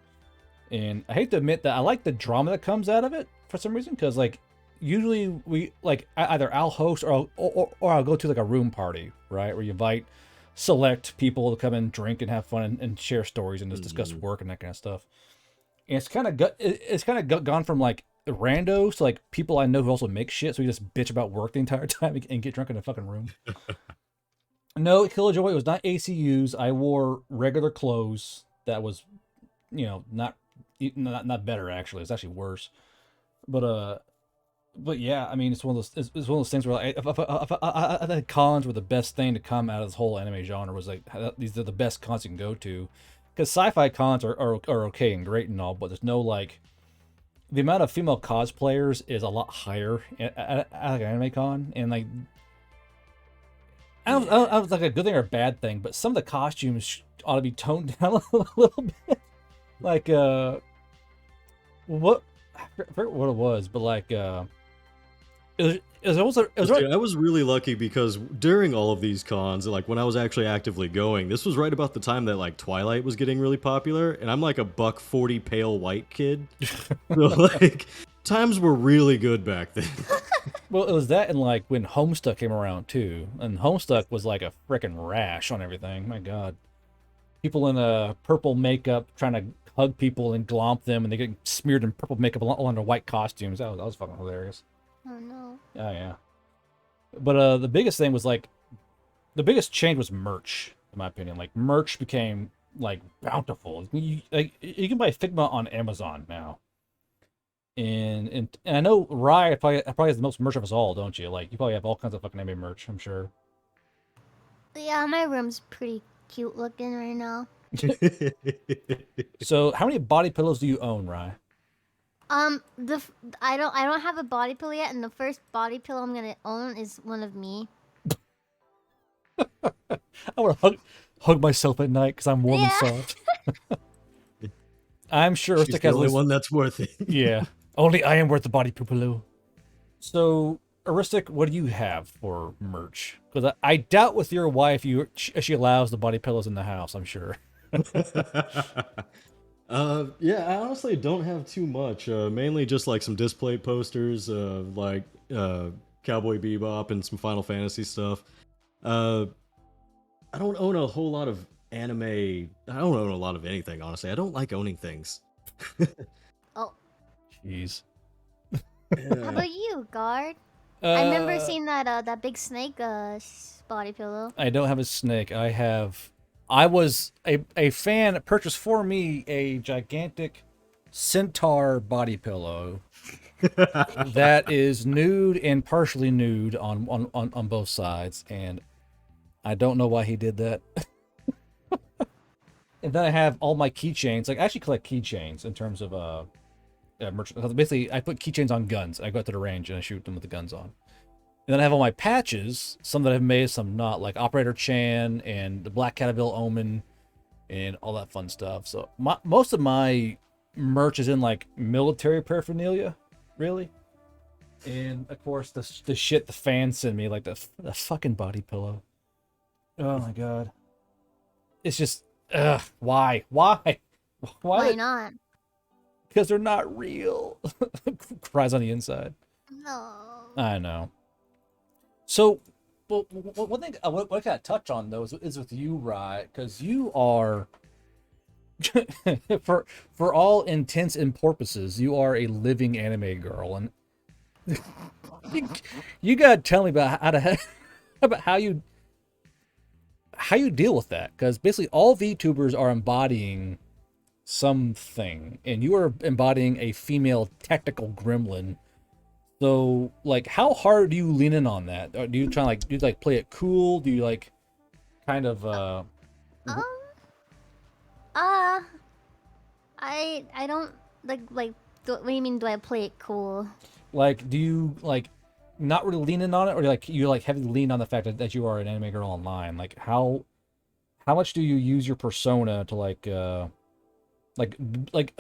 And I hate to admit that I like the drama that comes out of it for some reason. Because, like, usually we, like, either I'll host or I'll go to, like, a room party, right? Where you invite select people to come and drink and have fun and share stories and just discuss work and that kind of stuff. And it's kind of gone from, like, randos to, like, people I know who also make shit. So we just bitch about work the entire time and get drunk in a fucking room. No, Killjoy. It was not ACUs. I wore regular clothes. That was, not better actually. It's actually worse. But yeah, I mean, it's one of those. It's one of those things where I think cons were the best thing to come out of this whole anime genre. Was like these are the best cons you can go to, because sci-fi cons are okay and great and all, but there's no like the amount of female cosplayers is a lot higher at like an anime con, and like I don't like a good thing or a bad thing, but some of the costumes ought to be toned down a little bit. Like what I forget what it was, but like it was also Dude, I was really lucky because during all of these cons, like when I was actually actively going, this was right about the time that like Twilight was getting really popular, and I'm like a $140 pale white kid, so like times were really good back then. well, it was that and like when Homestuck came around too, and Homestuck was like a freaking rash on everything. My God, people in purple makeup trying to hug people and glomp them, and they get smeared in purple makeup all under white costumes. That was fucking hilarious. Oh no. Oh yeah. But the biggest thing was like the biggest change was merch, in my opinion. Like merch became like bountiful. You can buy Figma on Amazon now. And I know Rye probably has the most merch of us all, don't you? Like you probably have all kinds of fucking anime merch, I'm sure. Yeah, my room's pretty cute looking right now. So how many body pillows do you own, Rye? I don't have a body pillow yet, and the first body pillow I'm gonna own is one of me. I want to hug myself at night because I'm warm and soft. I'm sure She's Aristic the has only one that's worth it. Yeah, only I am worth the body pillow. So Aristic, what do you have for merch? Because I doubt with your wife she allows the body pillows in the house. I'm sure. Yeah, I honestly don't have too much. Mainly just like some display posters, like Cowboy Bebop and some Final Fantasy stuff. Uh, I don't own a whole lot of anime. I don't own a lot of anything, honestly. I don't like owning things. Oh, Jeez. how Yeah. about you, Guard? I remember seeing that big snake body pillow. I don't have a snake. I was a fan purchased for me a gigantic centaur body pillow that is nude and partially nude on both sides, and I don't know why he did that. And then I have all my keychains. Like I actually collect keychains in terms of merch. Basically, I put keychains on guns. I go out to the range and I shoot them with the guns on. And then I have all my patches, some that I've made, some not, like Operator Chan and the Black Caterpillar Omen and all that fun stuff. So most of my merch is in like military paraphernalia, really. And of course, the shit the fans send me, like the fucking body pillow. Oh my God. It's just, why? Why not? Because they're not real. Cries on the inside. No. I know. So, well, one thing what I kind of touch on though is with you, Rye, because you are, for all intents and purposes, you are a living anime girl, and you gotta tell me about about how you deal with that, because basically all VTubers are embodying something, and you are embodying a female technical gremlin. So, like, how hard do you lean in on that? Or do you try do you play it cool? Do you kind of I don't like. What do you mean? Do I play it cool? like, do you not really lean in on it, or you heavily lean on the fact that you are an anime girl online? Like, how much do you use your persona to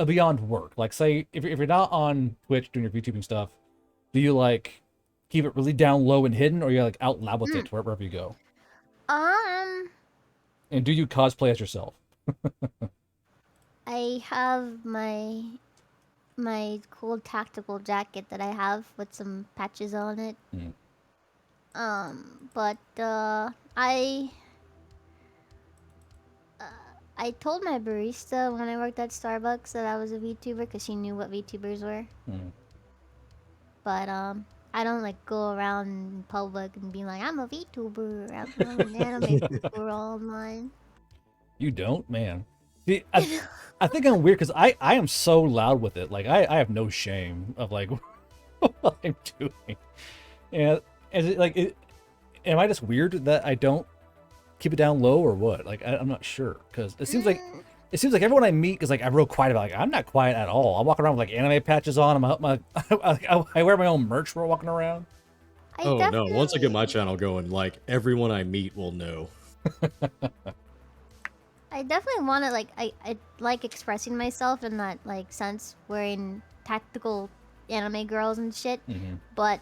beyond work? Like, say if you're not on Twitch doing your VTubing stuff, do you keep it really down low and hidden, or you out loud with it wherever you go? And do you cosplay as yourself? I have my cool tactical jacket that I have with some patches on it. But I told my barista when I worked at Starbucks that I was a VTuber because she knew what VTubers were. But I don't like go around in public and be like, I'm a VTuber, I'm an anime viewer online. You don't, man. See, I think I'm weird because I am so loud with it. Like I have no shame of like what I'm doing. And is it like am I just weird that I don't keep it down low or what? Like I'm not sure because it seems like everyone I meet is like I'm real quiet about. Like I'm not quiet at all. I walk around with like anime patches on. I wear my own merch while walking around. Oh no! Once I get my channel going, like everyone I meet will know. I definitely want to like I like expressing myself in that like sense, wearing tactical anime girls and shit. But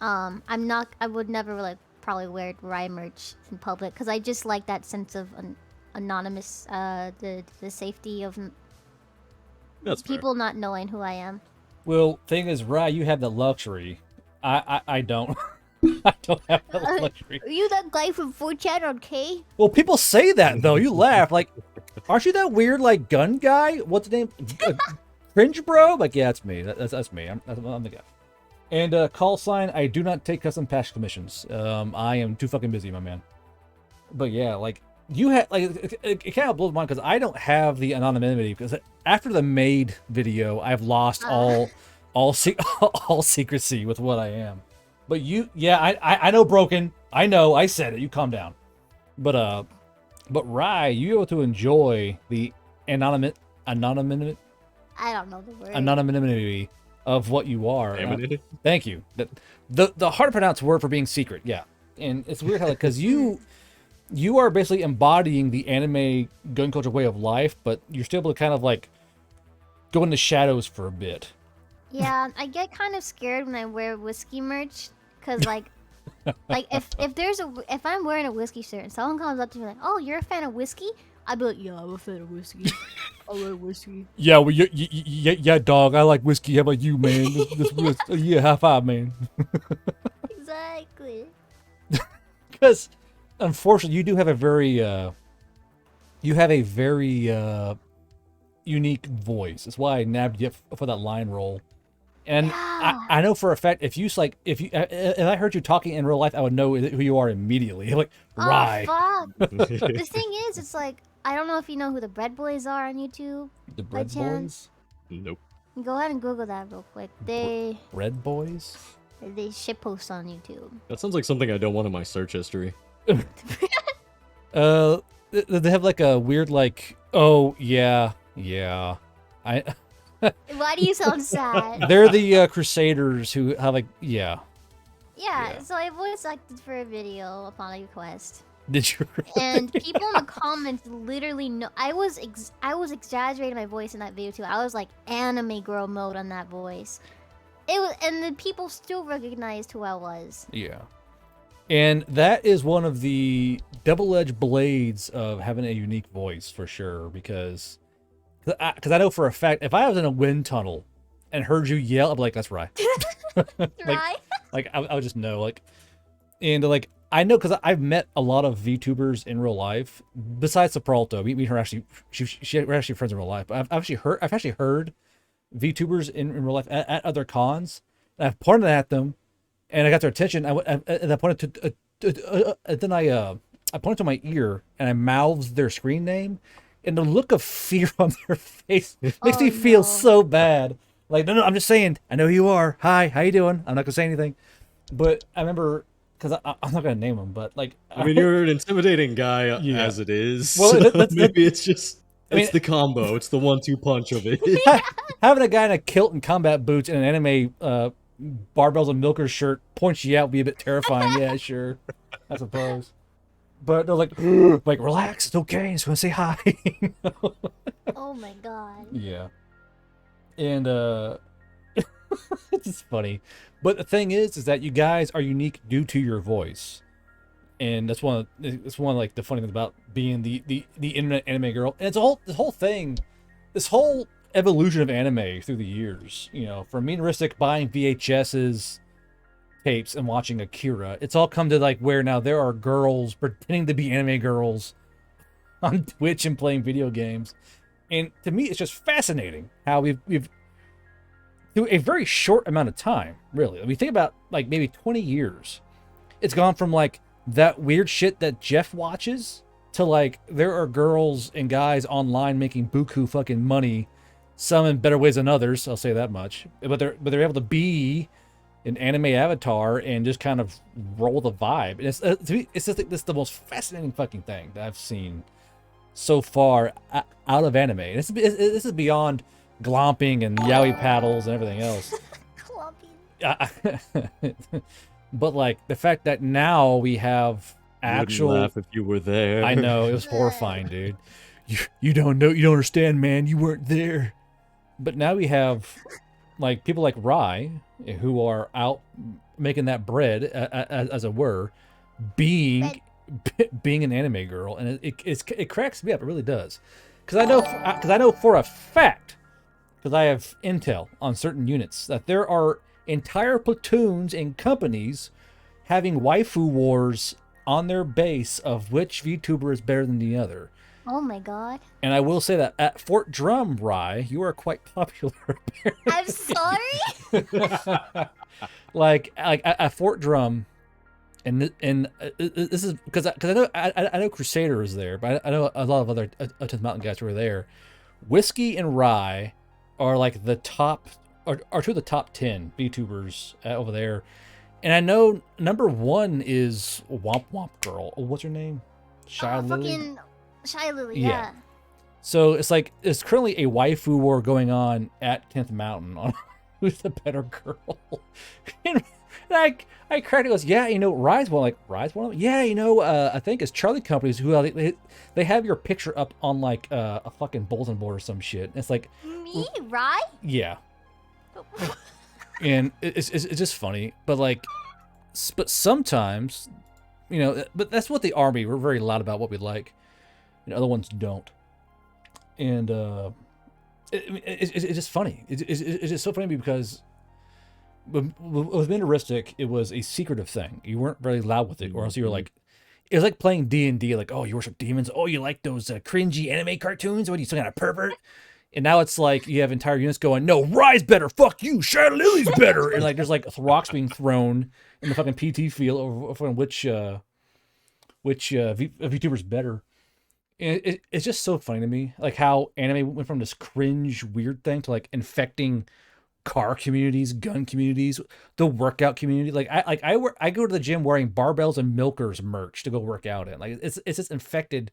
I'm not. I would never like probably wear Rye merch in public because I just like that sense of anonymous. The safety of That's people not knowing who I am. Well, thing is, Rye, you have the luxury. I don't. I don't have that luxury. Are you that guy from 4chan on K? Well, people say that though. You laugh like, aren't you that weird like gun guy? What's the name? Cringe bro? Like, yeah, it's me. That's me. I'm the guy. And call sign. I do not take custom patch commissions. I am too fucking busy, my man. But yeah, like you had like it kind of blows my mind because I don't have the anonymity because after the maid video, I've lost all secrecy with what I am. But you, yeah, I know, Broken. I know, I said it. You calm down. But Rye, you able to enjoy the anonymity. I don't know the word. Anonymity of what you are. Thank you. The hard to pronounce word for being secret. Yeah, and it's weird how like because you are basically embodying the anime gun culture way of life, but you're still able to kind of like go in the shadows for a bit. Yeah, I get kind of scared when I wear whiskey merch, cause like if I'm wearing a whiskey shirt and someone comes up to me like, "Oh, you're a fan of whiskey?" I'd be like, "Yeah, I'm a fan of whiskey. I like whiskey." Yeah, well, yeah, dog. I like whiskey. How about you, man? Yeah, high five, man. Exactly. Because unfortunately, you do have a very unique voice. That's why I nabbed you for that line roll. And yeah. I know for a fact if I heard you talking in real life, I would know who you are immediately. Like, Rye. Fuck. The thing is, it's like I don't know if you know who the Bread Boys are on YouTube. The Bread Boys? Nope. Go ahead and Google that real quick. Bread Boys? They shitpost on YouTube. That sounds like something I don't want in my search history. They have like a weird like, oh yeah. Why do you sound sad? They're the Crusaders who have like, yeah. Yeah, so I voice acted for a video upon a request. Did you really? And people in the comments literally know. I was exaggerating my voice in that video too. I was like anime girl mode on that voice. And the people still recognized who I was. Yeah. And that is one of the double-edged blades of having a unique voice for sure, because I know for a fact if I was in a wind tunnel and heard you yell, I'd be like, "That's Rye." I would just know, like, and like I know because I've met a lot of VTubers in real life. Besides Sopralto, me and her actually, we're actually friends in real life. But I've actually heard VTubers in real life at other cons. And I've pointed at them, and I got their attention. And I pointed to, then I pointed to my ear and I mouthed their screen name. And the look of fear on their face makes me feel so bad. Like, no, I'm just saying, I know who you are. Hi, how you doing? I'm not gonna say anything. But I remember, because I'm not gonna name them, but like, I mean, you're an intimidating guy as it is. Well, maybe it's just the combo. It's the 1-2 punch of it. Having a guy in a kilt and combat boots and an anime barbells and milkers shirt points you out would be a bit terrifying. Yeah, sure, I suppose. But they're like, relax, it's okay. I just want to say hi. Oh my god. Yeah. And it's just funny. But the thing is that you guys are unique due to your voice. And that's one of like the funny things about being the internet anime girl. And it's this whole evolution of anime through the years. You know, from me and Ristic buying VHS's tapes and watching Akira, it's all come to like where now there are girls pretending to be anime girls on Twitch and playing video games. And to me, it's just fascinating how we've through a very short amount of time, really. I mean, think about like maybe 20 years. It's gone from like that weird shit that Jeff watches to like there are girls and guys online making buku fucking money, some in better ways than others. I'll say that much. But they're able to be an anime avatar and just kind of roll the vibe. And it's to me, it's just like, this is the most fascinating fucking thing that I've seen so far out of anime. And this is beyond glomping and yaoi paddles and everything else. But like the fact that now we have actual. Wouldn't laugh if you were there. I know, it was horrifying, dude. You don't know, you don't understand, man. You weren't there. But now we have like people like Rai who are out making that bread, as it were, being an anime girl, and it cracks me up. It really does, because I know for a fact, because I have intel on certain units, that there are entire platoons and companies having waifu wars on their base of which VTuber is better than the other. Oh my god. And I will say that at Fort Drum, Rai, you are quite popular. I'm sorry? like at Fort Drum, and this is because I know Crusader is there, but I know a lot of other 10th Mountain guys who are there. Whiskey and Rai are like the top, are two of the top 10 VTubers over there. And I know number 1 is Womp Womp Girl. Oh, what's her name? Shy Lily? Fucking Shy Lily, yeah. So it's like, there's currently a waifu war going on at 10th Mountain on who's the better girl. And I cracked it, goes, yeah, you know, Rai's one. Like, Rai's one of them? Yeah, you know, I think it's Charlie Companies who they have your picture up on like a fucking bulletin board or some shit. And it's like, me, Rai? Yeah. And it's just funny, but like, but sometimes, you know, but that's what the army, we're very loud about what we like, and other ones don't. And it's just funny. It's just so funny because with Minderistic, it was a secretive thing. You weren't very loud with it, or else you were like, it was like playing D&D, like, oh, you worship demons, oh, you like those cringy anime cartoons, what are you, some kind of pervert? And now it's like you have entire units going, no, Rai's better, fuck you, Shadow Lily's better. And like there's like rocks being thrown in the fucking PT field over which VTuber's better. And it's just so funny to me, like how anime went from this cringe weird thing to like infecting car communities, gun communities, the workout community. Like I go to the gym wearing barbells and milkers merch to go work out in. Like it's just infected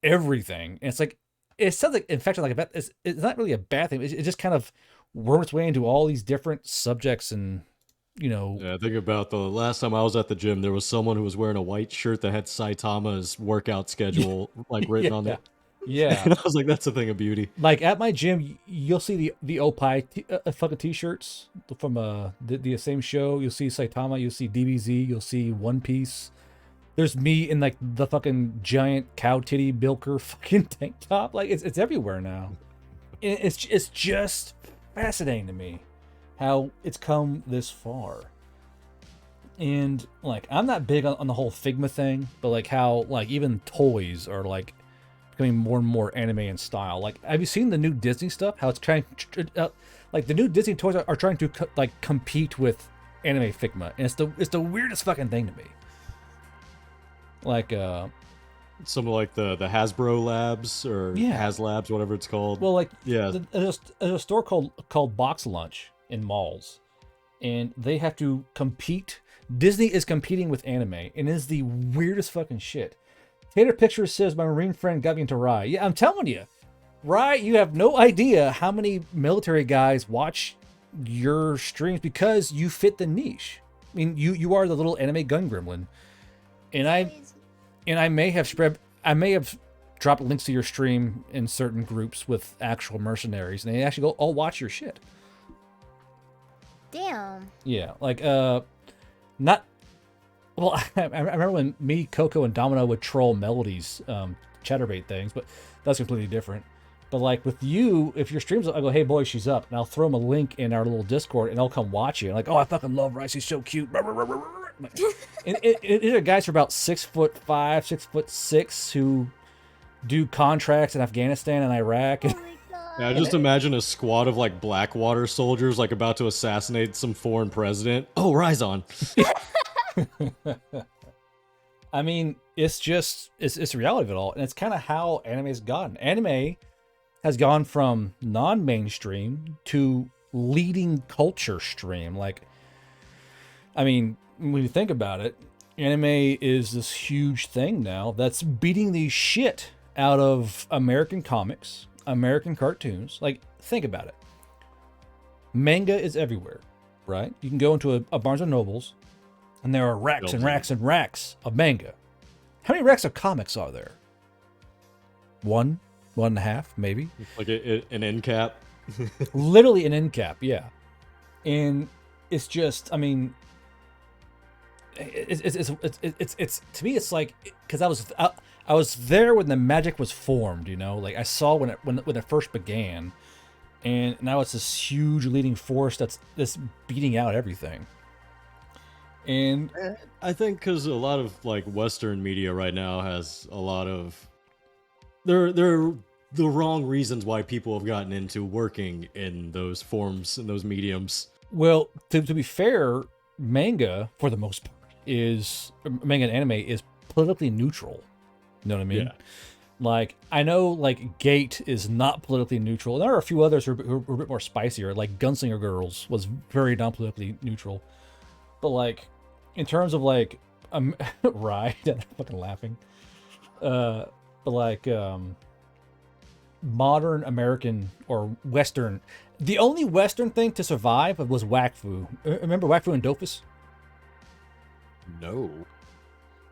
everything. And it's like, it sounds like infection, like a bad, it's not really a bad thing. It just kind of worms its way into all these different subjects, and you know. Yeah, think about the last time I was at the gym, there was someone who was wearing a white shirt that had Saitama's workout schedule like written on it. Yeah, and I was like, that's a thing of beauty. Like at my gym, you'll see the Opie fucking t-shirts from the same show. You'll see Saitama, you'll see DBZ, you'll see One Piece. There's me in like the fucking giant cow titty milker fucking tank top. Like it's everywhere now. And it's just fascinating to me how it's come this far. And like I'm not big on the whole Figma thing, but like how like even toys are like becoming more and more anime in style. Like, have you seen the new Disney stuff? How it's trying, like the new Disney toys are trying to like compete with anime Figma, and it's the weirdest fucking thing to me. Like some like the Hasbro Labs or HasLabs, whatever it's called. Well, like there's a store called Box Lunch in malls, and they have to compete. Disney is competing with anime, and it is the weirdest fucking shit. Tater Pictures says my Marine friend got me into Rai. Yeah, I'm telling you, Rai, you have no idea how many military guys watch your streams because you fit the niche. I mean, you are the little anime gun gremlin, and I may have dropped links to your stream in certain groups with actual mercenaries, and they actually go all watch your shit. Damn. Yeah, like not. Well, I remember when me, Coco, and Domino would troll Melody's chatterbait things, but that's completely different. But like with you, if your streams, I go, hey boy, she's up, and I'll throw them a link in our little Discord, and they'll come watch you. And like, oh, I fucking love Rice, he's so cute. And these are guys who are about 6'5", 6'6" who do contracts in Afghanistan and Iraq. Oh my god. Yeah, just imagine a squad of like Blackwater soldiers like about to assassinate some foreign president. Oh, rise on. I mean, it's the reality of it all, and it's kind of how anime's gotten. Anime has gone from non-mainstream to leading culture stream. Like, I mean, when you think about it, anime is this huge thing now that's beating the shit out of American comics, American cartoons. Like, think about it. Manga is everywhere, right? You can go into a Barnes and Nobles, and there are racks and racks and racks of manga. How many racks of comics are there? One and a half, maybe. Like an end cap. Literally an end cap, yeah. And it's just, I mean, it's to me, it's like, because I was there when the magic was formed, you know, like I saw when it first began, and now it's this huge leading force that's beating out everything. And I think because a lot of like Western media right now has a lot of they're the wrong reasons why people have gotten into working in those forms and those mediums. Well, to be fair, manga for the most part manga and anime is politically neutral. You know what I mean? Yeah. Like, I know, like, Gate is not politically neutral. There are a few others who are a bit more spicier. Like, Gunslinger Girls was very non-politically neutral. But, like, in terms of, like, right, I'm fucking laughing. But, like, modern American or Western, the only Western thing to survive was Wakfu. Remember Wakfu and Dofus? No.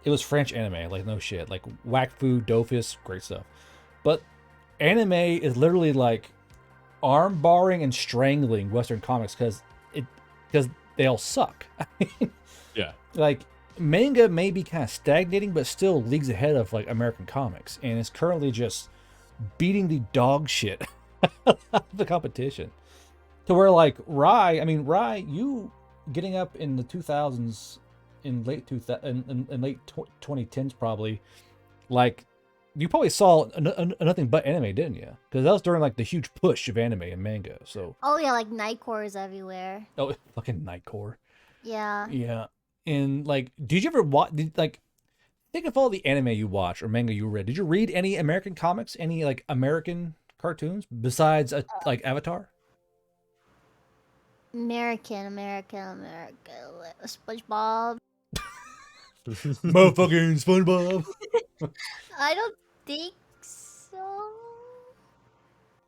It was French anime, like no shit. Like Wakfu, Dofus, great stuff. But anime is literally like arm barring and strangling Western comics because they all suck. I mean, Yeah. like manga may be kind of stagnating, but still leagues ahead of like American comics, and it's currently just beating the dog shit out of the competition. To where like Rai, you getting up in the 2000s. In late 2010s, probably, like you probably saw nothing but anime, didn't you? Because that was during like the huge push of anime and manga. So Oh yeah, like Nightcore is everywhere. oh, fucking Nightcore. Yeah. Yeah, and like, did you ever watch? Like, think of all the anime you watch or manga you read. Did you read any American comics? Any like American cartoons besides like Avatar? American. SpongeBob. Motherfucking SpongeBob. I don't think so.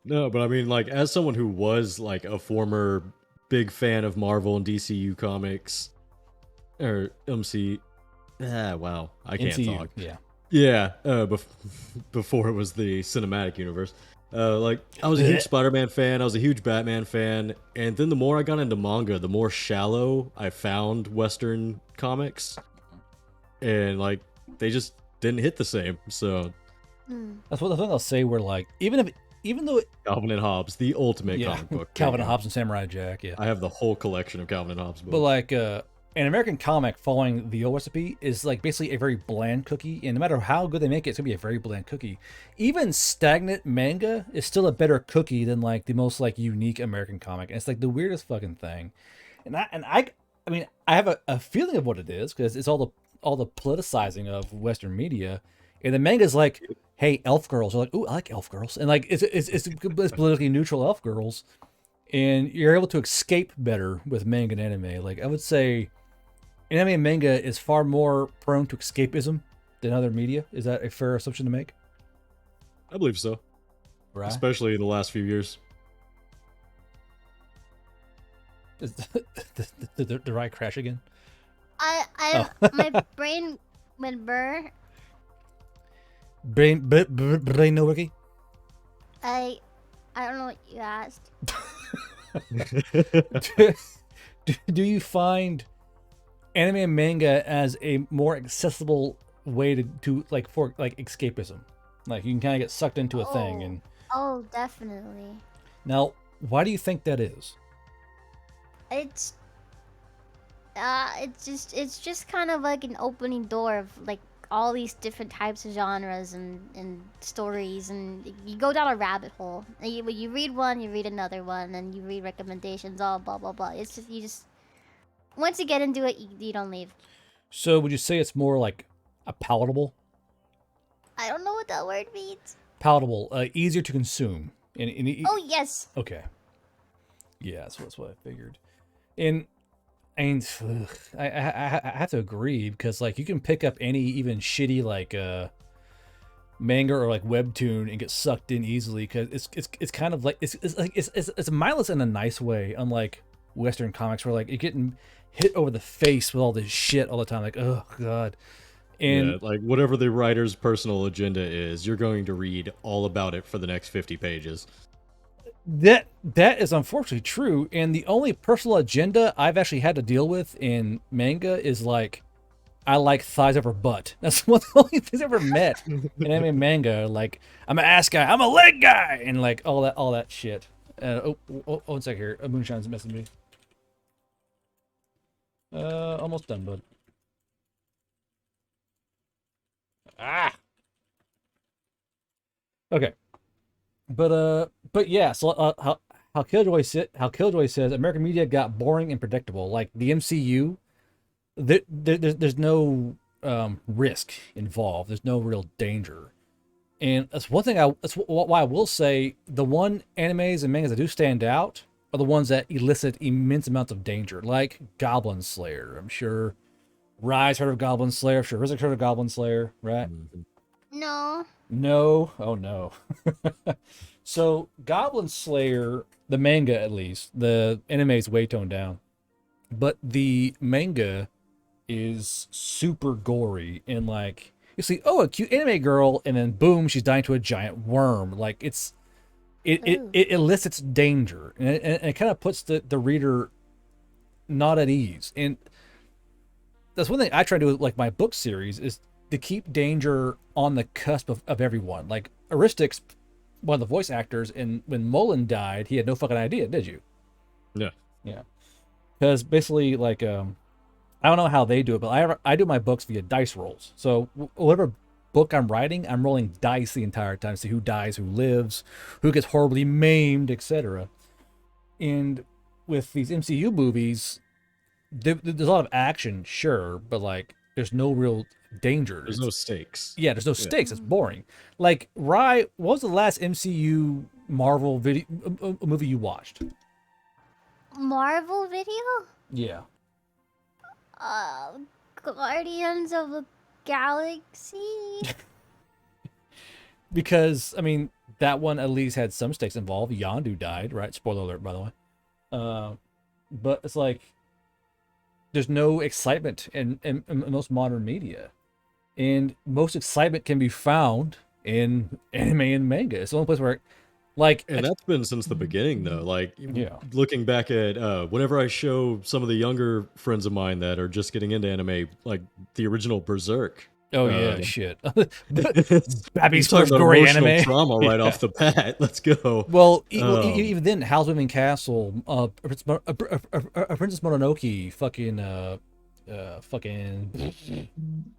No, but I mean, like, as someone who was like a former big fan of Marvel and DCU comics, or MC, wow, I can't MCU, talk. Yeah. Before it was the cinematic universe. Like, I was a huge Spider-Man fan, I was a huge Batman fan, and then the more I got into manga, the more shallow I found Western comics, and like, they just didn't hit the same. So That's what the thing I'll say. Where like, even though Calvin and Hobbes, the ultimate comic book. Calvin and Hobbes and Samurai Jack, yeah. I have the whole collection of Calvin and Hobbes books. But like an American comic following the old recipe is like basically a very bland cookie, and no matter how good they make it, it's gonna be a very bland cookie. Even stagnant manga is still a better cookie than like the most like unique American comic. And it's like the weirdest fucking thing. And I mean I have a feeling of what it is because it's all the politicizing of Western media, and the manga's like, hey, elf girls are like, ooh, I like elf girls, and like it's politically neutral elf girls, and you're able to escape better with manga and anime. Like I would say, anime and manga is far more prone to escapism than other media. Is that a fair assumption to make? I believe so, Right. especially in the last few years. Did the ride crash again? My brain went burr. Brain no working. I don't know what you asked. Do you find anime and manga as a more accessible way to like for like escapism? Like you can kind of get sucked into a thing, and Oh, definitely. now why do you think that is? It's just kind of like an opening door of like all these different types of genres and stories, and you go down a rabbit hole. And you read one, you read another one, and you read recommendations, all blah blah blah. It's just once you get into it, you don't leave. So would you say it's more like a palatable? I don't know what that word means. Palatable, easier to consume. Oh yes. Okay. Yeah, that's what I figured. And I have to agree, because like you can pick up any even shitty like manga or like webtoon and get sucked in easily, because it's kind of like it's mindless in a nice way, unlike Western comics where like you're getting hit over the face with all this shit all the time, like, oh god. And yeah, like whatever the writer's personal agenda is, you're going to read all about it for the next 50 pages. that is unfortunately true. And the only personal agenda I've actually had to deal with in manga is like, I like thighs over butt. That's one of the only things I've ever met in anime manga. Like, I'm an ass guy, I'm a leg guy, and like all that shit. One sec here. Moonshine's messaging me. Almost done, bud. Okay. But yeah, so how Killjoy says American media got boring and predictable. Like the MCU, there's no risk involved. There's no real danger. And that's one thing that's why I will say the one animes and mangas that do stand out are the ones that elicit immense amounts of danger, like Goblin Slayer. I'm sure Rye's heard of Goblin Slayer. I'm sure Rizik's heard of Goblin Slayer, right? No. No. Oh no. So Goblin Slayer, the manga at least, the anime is way toned down, but the manga is super gory, and like you see, oh, a cute anime girl, and then boom, she's dying to a giant worm. Like it elicits danger, and it kind of puts the reader not at ease. And that's one thing I try to do with like my book series, is to keep danger on the cusp of everyone. Like Aristix, one of the voice actors, and when Mullen died, he had no fucking idea, did you? Yeah. Yeah. Because basically, like, I don't know how they do it, but I do my books via dice rolls. So whatever book I'm writing, I'm rolling dice the entire time to see who dies, who lives, who gets horribly maimed, etc. And with these MCU movies, there's a lot of action, sure, but like there's no real danger. There's no stakes. Yeah, there's no stakes. It's boring. Like, Rye, what was the last MCU Marvel video movie you watched? Marvel video? Yeah. Guardians of the Galaxy. Because, I mean, that one at least had some stakes involved. Yondu died, right? Spoiler alert, by the way. But it's like, there's no excitement in most modern media. And most excitement can be found in anime and manga. It's the only place where, like... And that's been since the beginning, though. Like, yeah. Looking back at whenever I show some of the younger friends of mine that are just getting into anime, like the original Berserk. Oh, yeah, shit. Babby's first gory anime. Trauma right off the bat. Let's go. Well, even then, Howl's Moving Castle, Princess Mononoke, fucking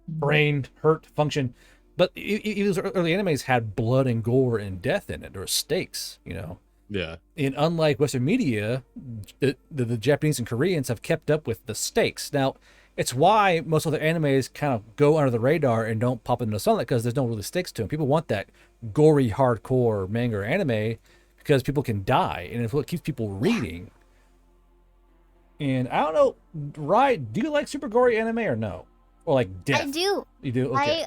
brain hurt function. But even those early animes had blood and gore and death in it. There were stakes, you know. Yeah. And unlike Western media, the Japanese and Koreans have kept up with the stakes. Now, it's why most other animes kind of go under the radar and don't pop into the sunlight, because there's no really stakes to them. People want that gory, hardcore manga or anime because people can die, and it's what keeps people reading. And I don't know, right? Do you like super gory anime or no? Or like death? I do. You do? Okay.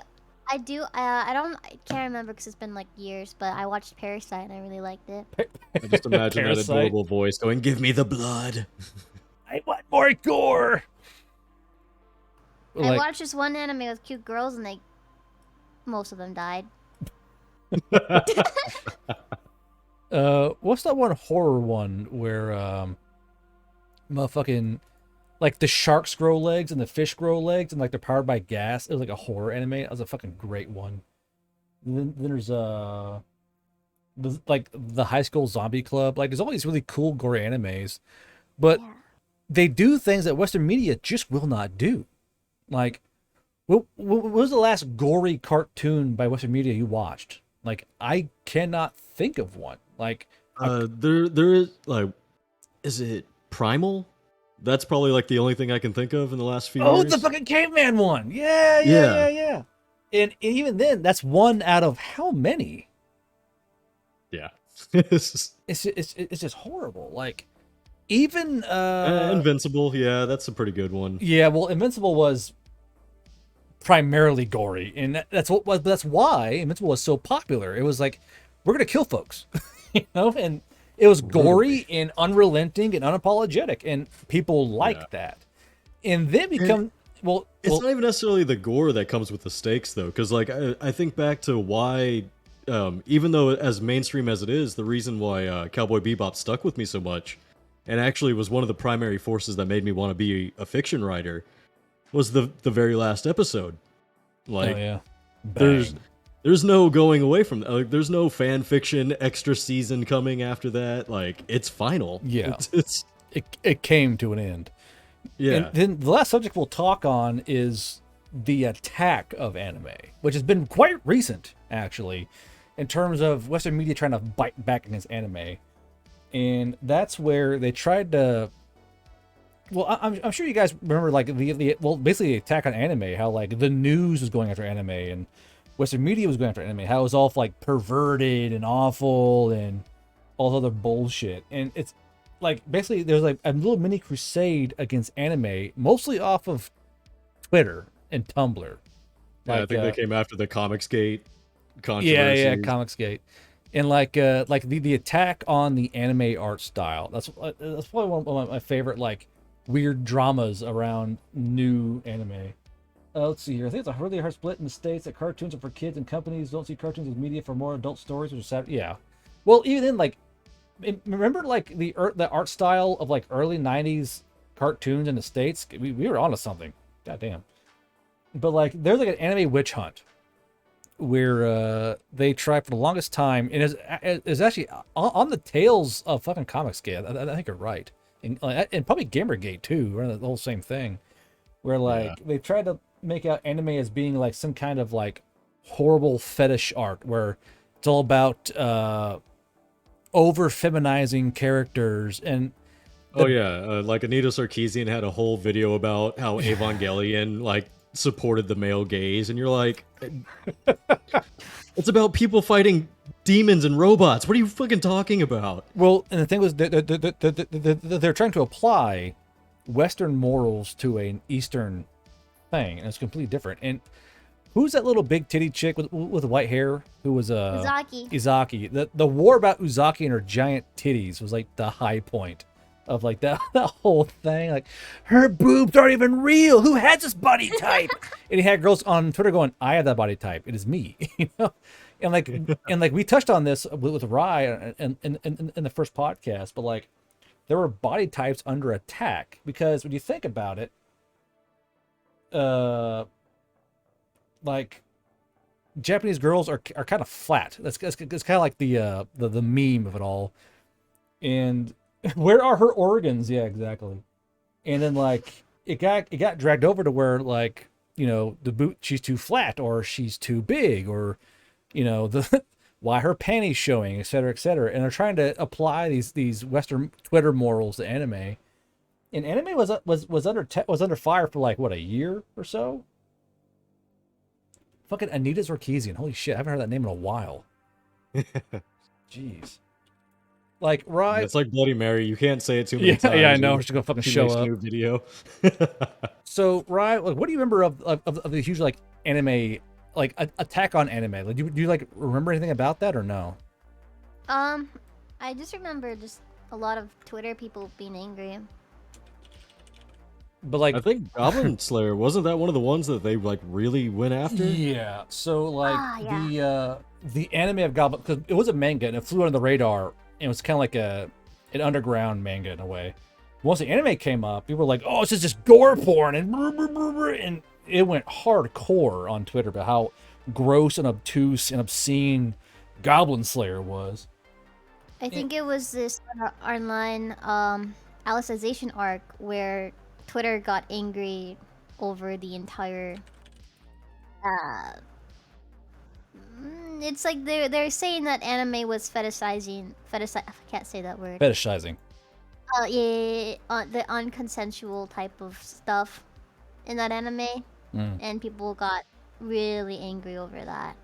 I do. I can't remember because it's been like years, but I watched Parasite and I really liked it. I just imagine that adorable voice going, "Give me the blood. I want more gore." I watched this one anime with cute girls and most of them died. What's that one horror one where motherfucking like the sharks grow legs and the fish grow legs and like they're powered by gas? It was like a horror anime. It was a fucking great one. Then there's like the High School Zombie Club. Like there's all these really cool gory animes, but they do things that Western media just will not do. Like What was the last gory cartoon by Western media you watched? Like, I cannot think of one. Like, there is like, is it Primal? That's probably like the only thing I can think of in the last few oh, years. the fucking caveman one. Yeah, yeah, Yeah. yeah, yeah. And even then, that's one out of how many? Yeah. It's just horrible. Like, even Invincible, yeah, that's a pretty good one. yeah. Well, Invincible was primarily gory, and that's why Invincible was so popular. It was like, we're gonna kill folks, you know, and it was gory and unrelenting and unapologetic, and people liked that. And then become It's not even necessarily the gore that comes with the stakes, though, because like I think back to why, even though as mainstream as it is, the reason why Cowboy Bebop stuck with me so much, and actually was one of the primary forces that made me want to be a fiction writer, was the very last episode. Like, oh yeah, there's no going away from that. Like, there's no fan fiction extra season coming after that. Like, it's final. Yeah. It's it came to an end. yeah. And then the last subject we'll talk on is the attack of anime, which has been quite recent, actually, in terms of Western media trying to bite back against anime. And that's where they tried to. Well, I'm sure you guys remember, like, basically the attack on anime, how, like, the news was going after anime and Western media was going after anime, how it was all, like, perverted and awful and all this other bullshit. And it's, like, basically there's, like, a little mini crusade against anime, mostly off of Twitter and Tumblr. Yeah, I think they came after the Comicsgate controversy. Yeah, Comicsgate. And like the attack on the anime art style. That's probably one of my favorite, like, weird dramas around new anime. Let's see here. I think it's a really hard split in the States that cartoons are for kids and companies don't see cartoons as media for more adult stories, which is sad. Yeah. Well, even then, like, remember, like, the art style of, like, early 90s cartoons in the States? We were onto something. Goddamn. But, like, there's, like, an anime witch hunt where they try for the longest time, and is actually on the tails of fucking Comicsgate. I think you're right. And probably Gamergate too, or the whole same thing, where, like, they tried to make out anime as being like some kind of, like, horrible fetish art where it's all about over feminizing characters. And like Anita Sarkeesian had a whole video about how Evangelion like supported the male gaze, and you're like, it's about people fighting demons and robots. What are you fucking talking about? Well, and the thing was, they're trying to apply Western morals to an Eastern thing, and it's completely different. And who's that little big titty chick with white hair who was Izaki? The war about Uzaki and her giant titties was like the high point of, like, that whole thing. Like, her boobs aren't even real. Who has this body type? And he had girls on Twitter going, "I have that body type. It is me." You know. And like we touched on this with Rye in the first podcast, but, like, there were body types under attack because when you think about it, like, Japanese girls are kind of flat. That's kind of like the meme of it all. And where are her organs? Yeah, exactly. And then, like, it got dragged over to where, like, you know, she's too flat, or she's too big, or, you know, why her panties showing, et cetera, et cetera. And they're trying to apply these Western Twitter morals to anime. And anime was under fire for, like, what, a year or so. Fucking Anita Sarkeesian. Holy shit, I haven't heard that name in a while. Jeez. Like, right? It's like Bloody Mary. You can't say it too many times. Yeah, I know. She's gonna fucking show up. New video. So, right, like, what do you remember of the huge, like, anime, like, attack on anime? Like, do you like remember anything about that or no? I just remember just a lot of Twitter people being angry. But, like, I think Goblin Slayer, wasn't that one of the ones that they, like, really went after? Yeah. So, like, yeah. the anime of Goblin, because it was a manga and it flew under the radar, and it was kind of like an underground manga in a way. Once the anime came up, people were like, "Oh, it's just gore porn," and it went hardcore on Twitter about how gross and obtuse and obscene Goblin Slayer was. I think it was this online Alicization arc where Twitter got angry over the entire Uh, it's like they're saying that anime was I can't say that word. Fetishizing. Yeah, the unconsensual type of stuff in that anime, and people got really angry over that.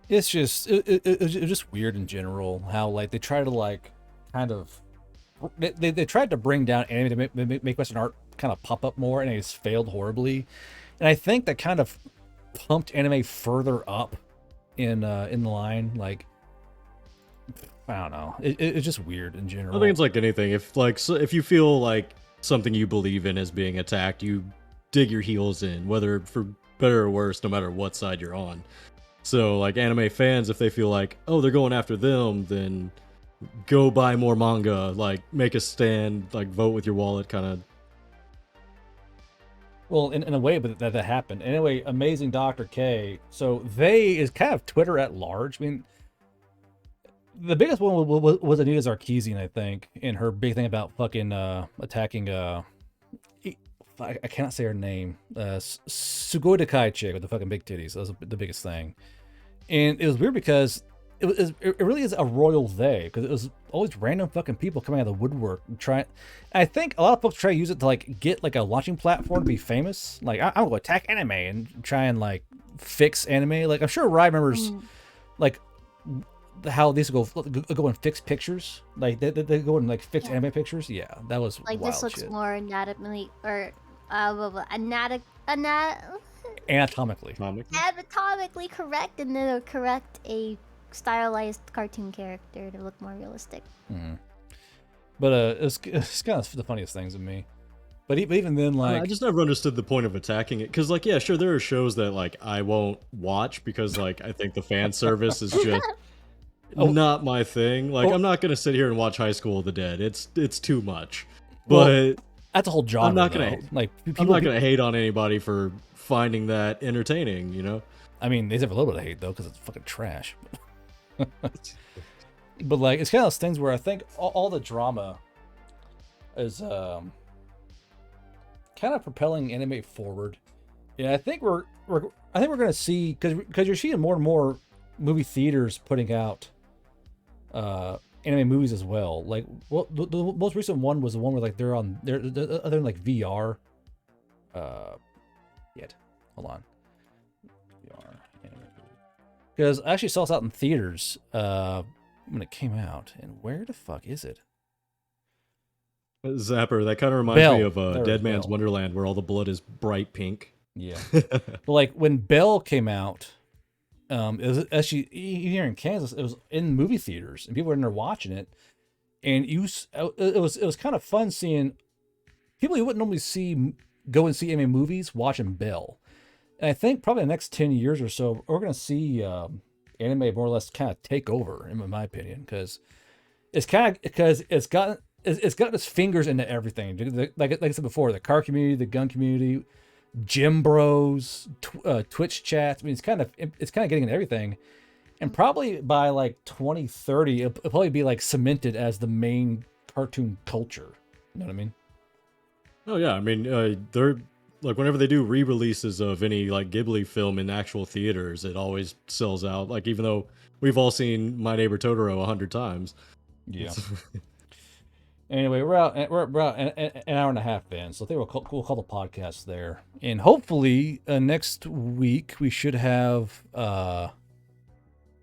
It's just it's just weird in general how like they try to like kind of they tried to bring down anime to make Western art kind of pop up more, and it's failed horribly. And I think that kind of pumped anime further up in the line. Like I don't know, it's just weird in general. I think it's like anything. If you feel like something you believe in is being attacked, you dig your heels in, whether for better or worse, no matter what side you're on. So like anime fans, if they feel like, oh, they're going after them, then go buy more manga, like make a stand, like vote with your wallet, kind of. Well, in a way, but that happened. Anyway, Amazing Dr. K. So they is kind of Twitter at large. I mean, the biggest one was Anita Sarkeesian, I think, and her big thing about fucking attacking I cannot say her name. Sugoi Dekai chick with the fucking big titties. That was the biggest thing. And it was weird because it really is a royal they, because it was always random fucking people coming out of the woodwork and trying. I think a lot of folks try to use it to like get like a launching platform to be famous. Like I'm gonna attack anime and try and like fix anime. Like I'm sure Rai remembers like how these go and fix pictures. Like they go and like fix anime pictures. Yeah, that was like wild this looks shit. more anatomically anatomically correct, and then they'll correct a stylized cartoon character to look more realistic. But it's kind of the funniest things to me. But even then, like I just never understood the point of attacking it, because like, yeah, sure, there are shows that like I won't watch because like I think the fan service is just not my thing. Like I'm not gonna sit here and watch High School of the Dead. It's too much. But that's a whole genre. I'm not gonna I'm not gonna hate on anybody for finding that entertaining, you know? I mean, they have a little bit of hate though, because it's fucking trash. But like, it's kind of those things where I think all the drama is kind of propelling anime forward. And I think we're gonna see, because you're seeing more and more movie theaters putting out anime movies as well. Like, well, the most recent one was the one where like they're in like VR. Hold on. VR anime. Because I actually saw this out in theaters when it came out. And where the fuck is it? Zapper, that kind of reminds me of Dead Man's Wonderland, where all the blood is bright pink. Yeah. But like when Bell came out, it was actually here in Kansas. It was in movie theaters, and people were in there watching it. And it was kind of fun seeing people you wouldn't normally go and see anime movies watching Bell. And I think probably the next 10 years or so, we're gonna see anime more or less kind of take over, in my opinion, because it's gotten its fingers into everything. Like I said before, the car community, the gun community, gym bros, Twitch chats. I mean, it's kind of getting into everything. And probably by like 2030, it'll probably be like cemented as the main cartoon culture. You know what I mean? Oh yeah, I mean, they're like, whenever they do re-releases of any like Ghibli film in actual theaters, it always sells out. Like, even though we've all seen My Neighbor Totoro 100 times. Yeah. Anyway, we're about an hour and a half in, so I think we'll call the podcast there. And hopefully next week we should have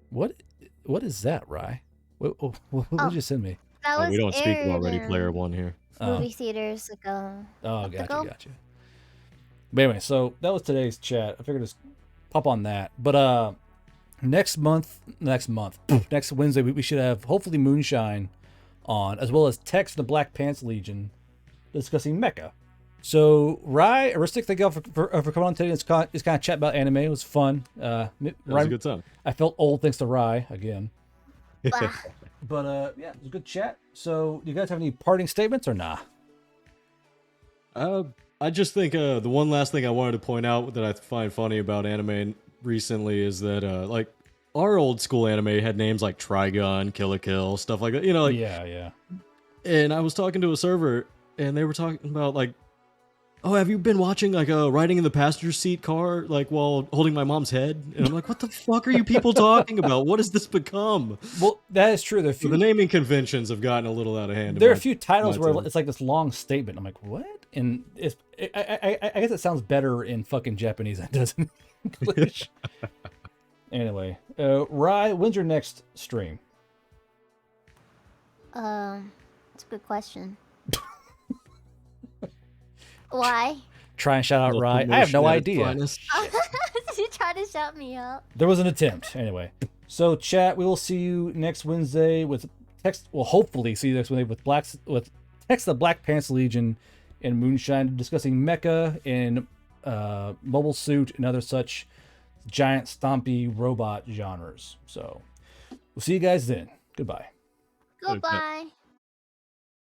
what is that, Rye? What did you send me? That we don't speak about Ready Player One here. Movie theaters ago. Oh, gotcha. But anyway, so that was today's chat. I figured just pop on that. But next Wednesday we should have hopefully Moonshine on, as well as Tex from the Black Pants Legion discussing mecha. So Rye, Aristic, thank y'all for coming on today. It's kind of chat about anime. It was fun. It was a good time. I felt old thanks to Rye again. But yeah, it was a good chat. So you guys have any parting statements or nah? I just think the one last thing I wanted to point out that I find funny about anime recently is that like our old school anime had names like Trigun, Kill la Kill, stuff like that. You know, like, yeah. And I was talking to a server, and they were talking about like oh, have you been watching like riding in the passenger seat car, like while holding my mom's head? And I'm like, what the fuck are you people talking about? What has this become? Well, that is true. The naming conventions have gotten a little out of hand. There are a few titles where it's like this long statement. I'm like, what? And I guess it sounds better in fucking Japanese than it does in English. Anyway, Rye, when's your next stream? That's a good question. Why? Try and shout out Rye. I have no idea. You trying to shout me out? There was an attempt. Anyway, so chat, we will see you next Wednesday with text. Well, hopefully see you next Wednesday with Text the Black Pants Legion and Moonshine discussing mecha and Mobile Suit and other such giant stompy robot genres. So we'll see you guys then. Goodbye. Goodbye.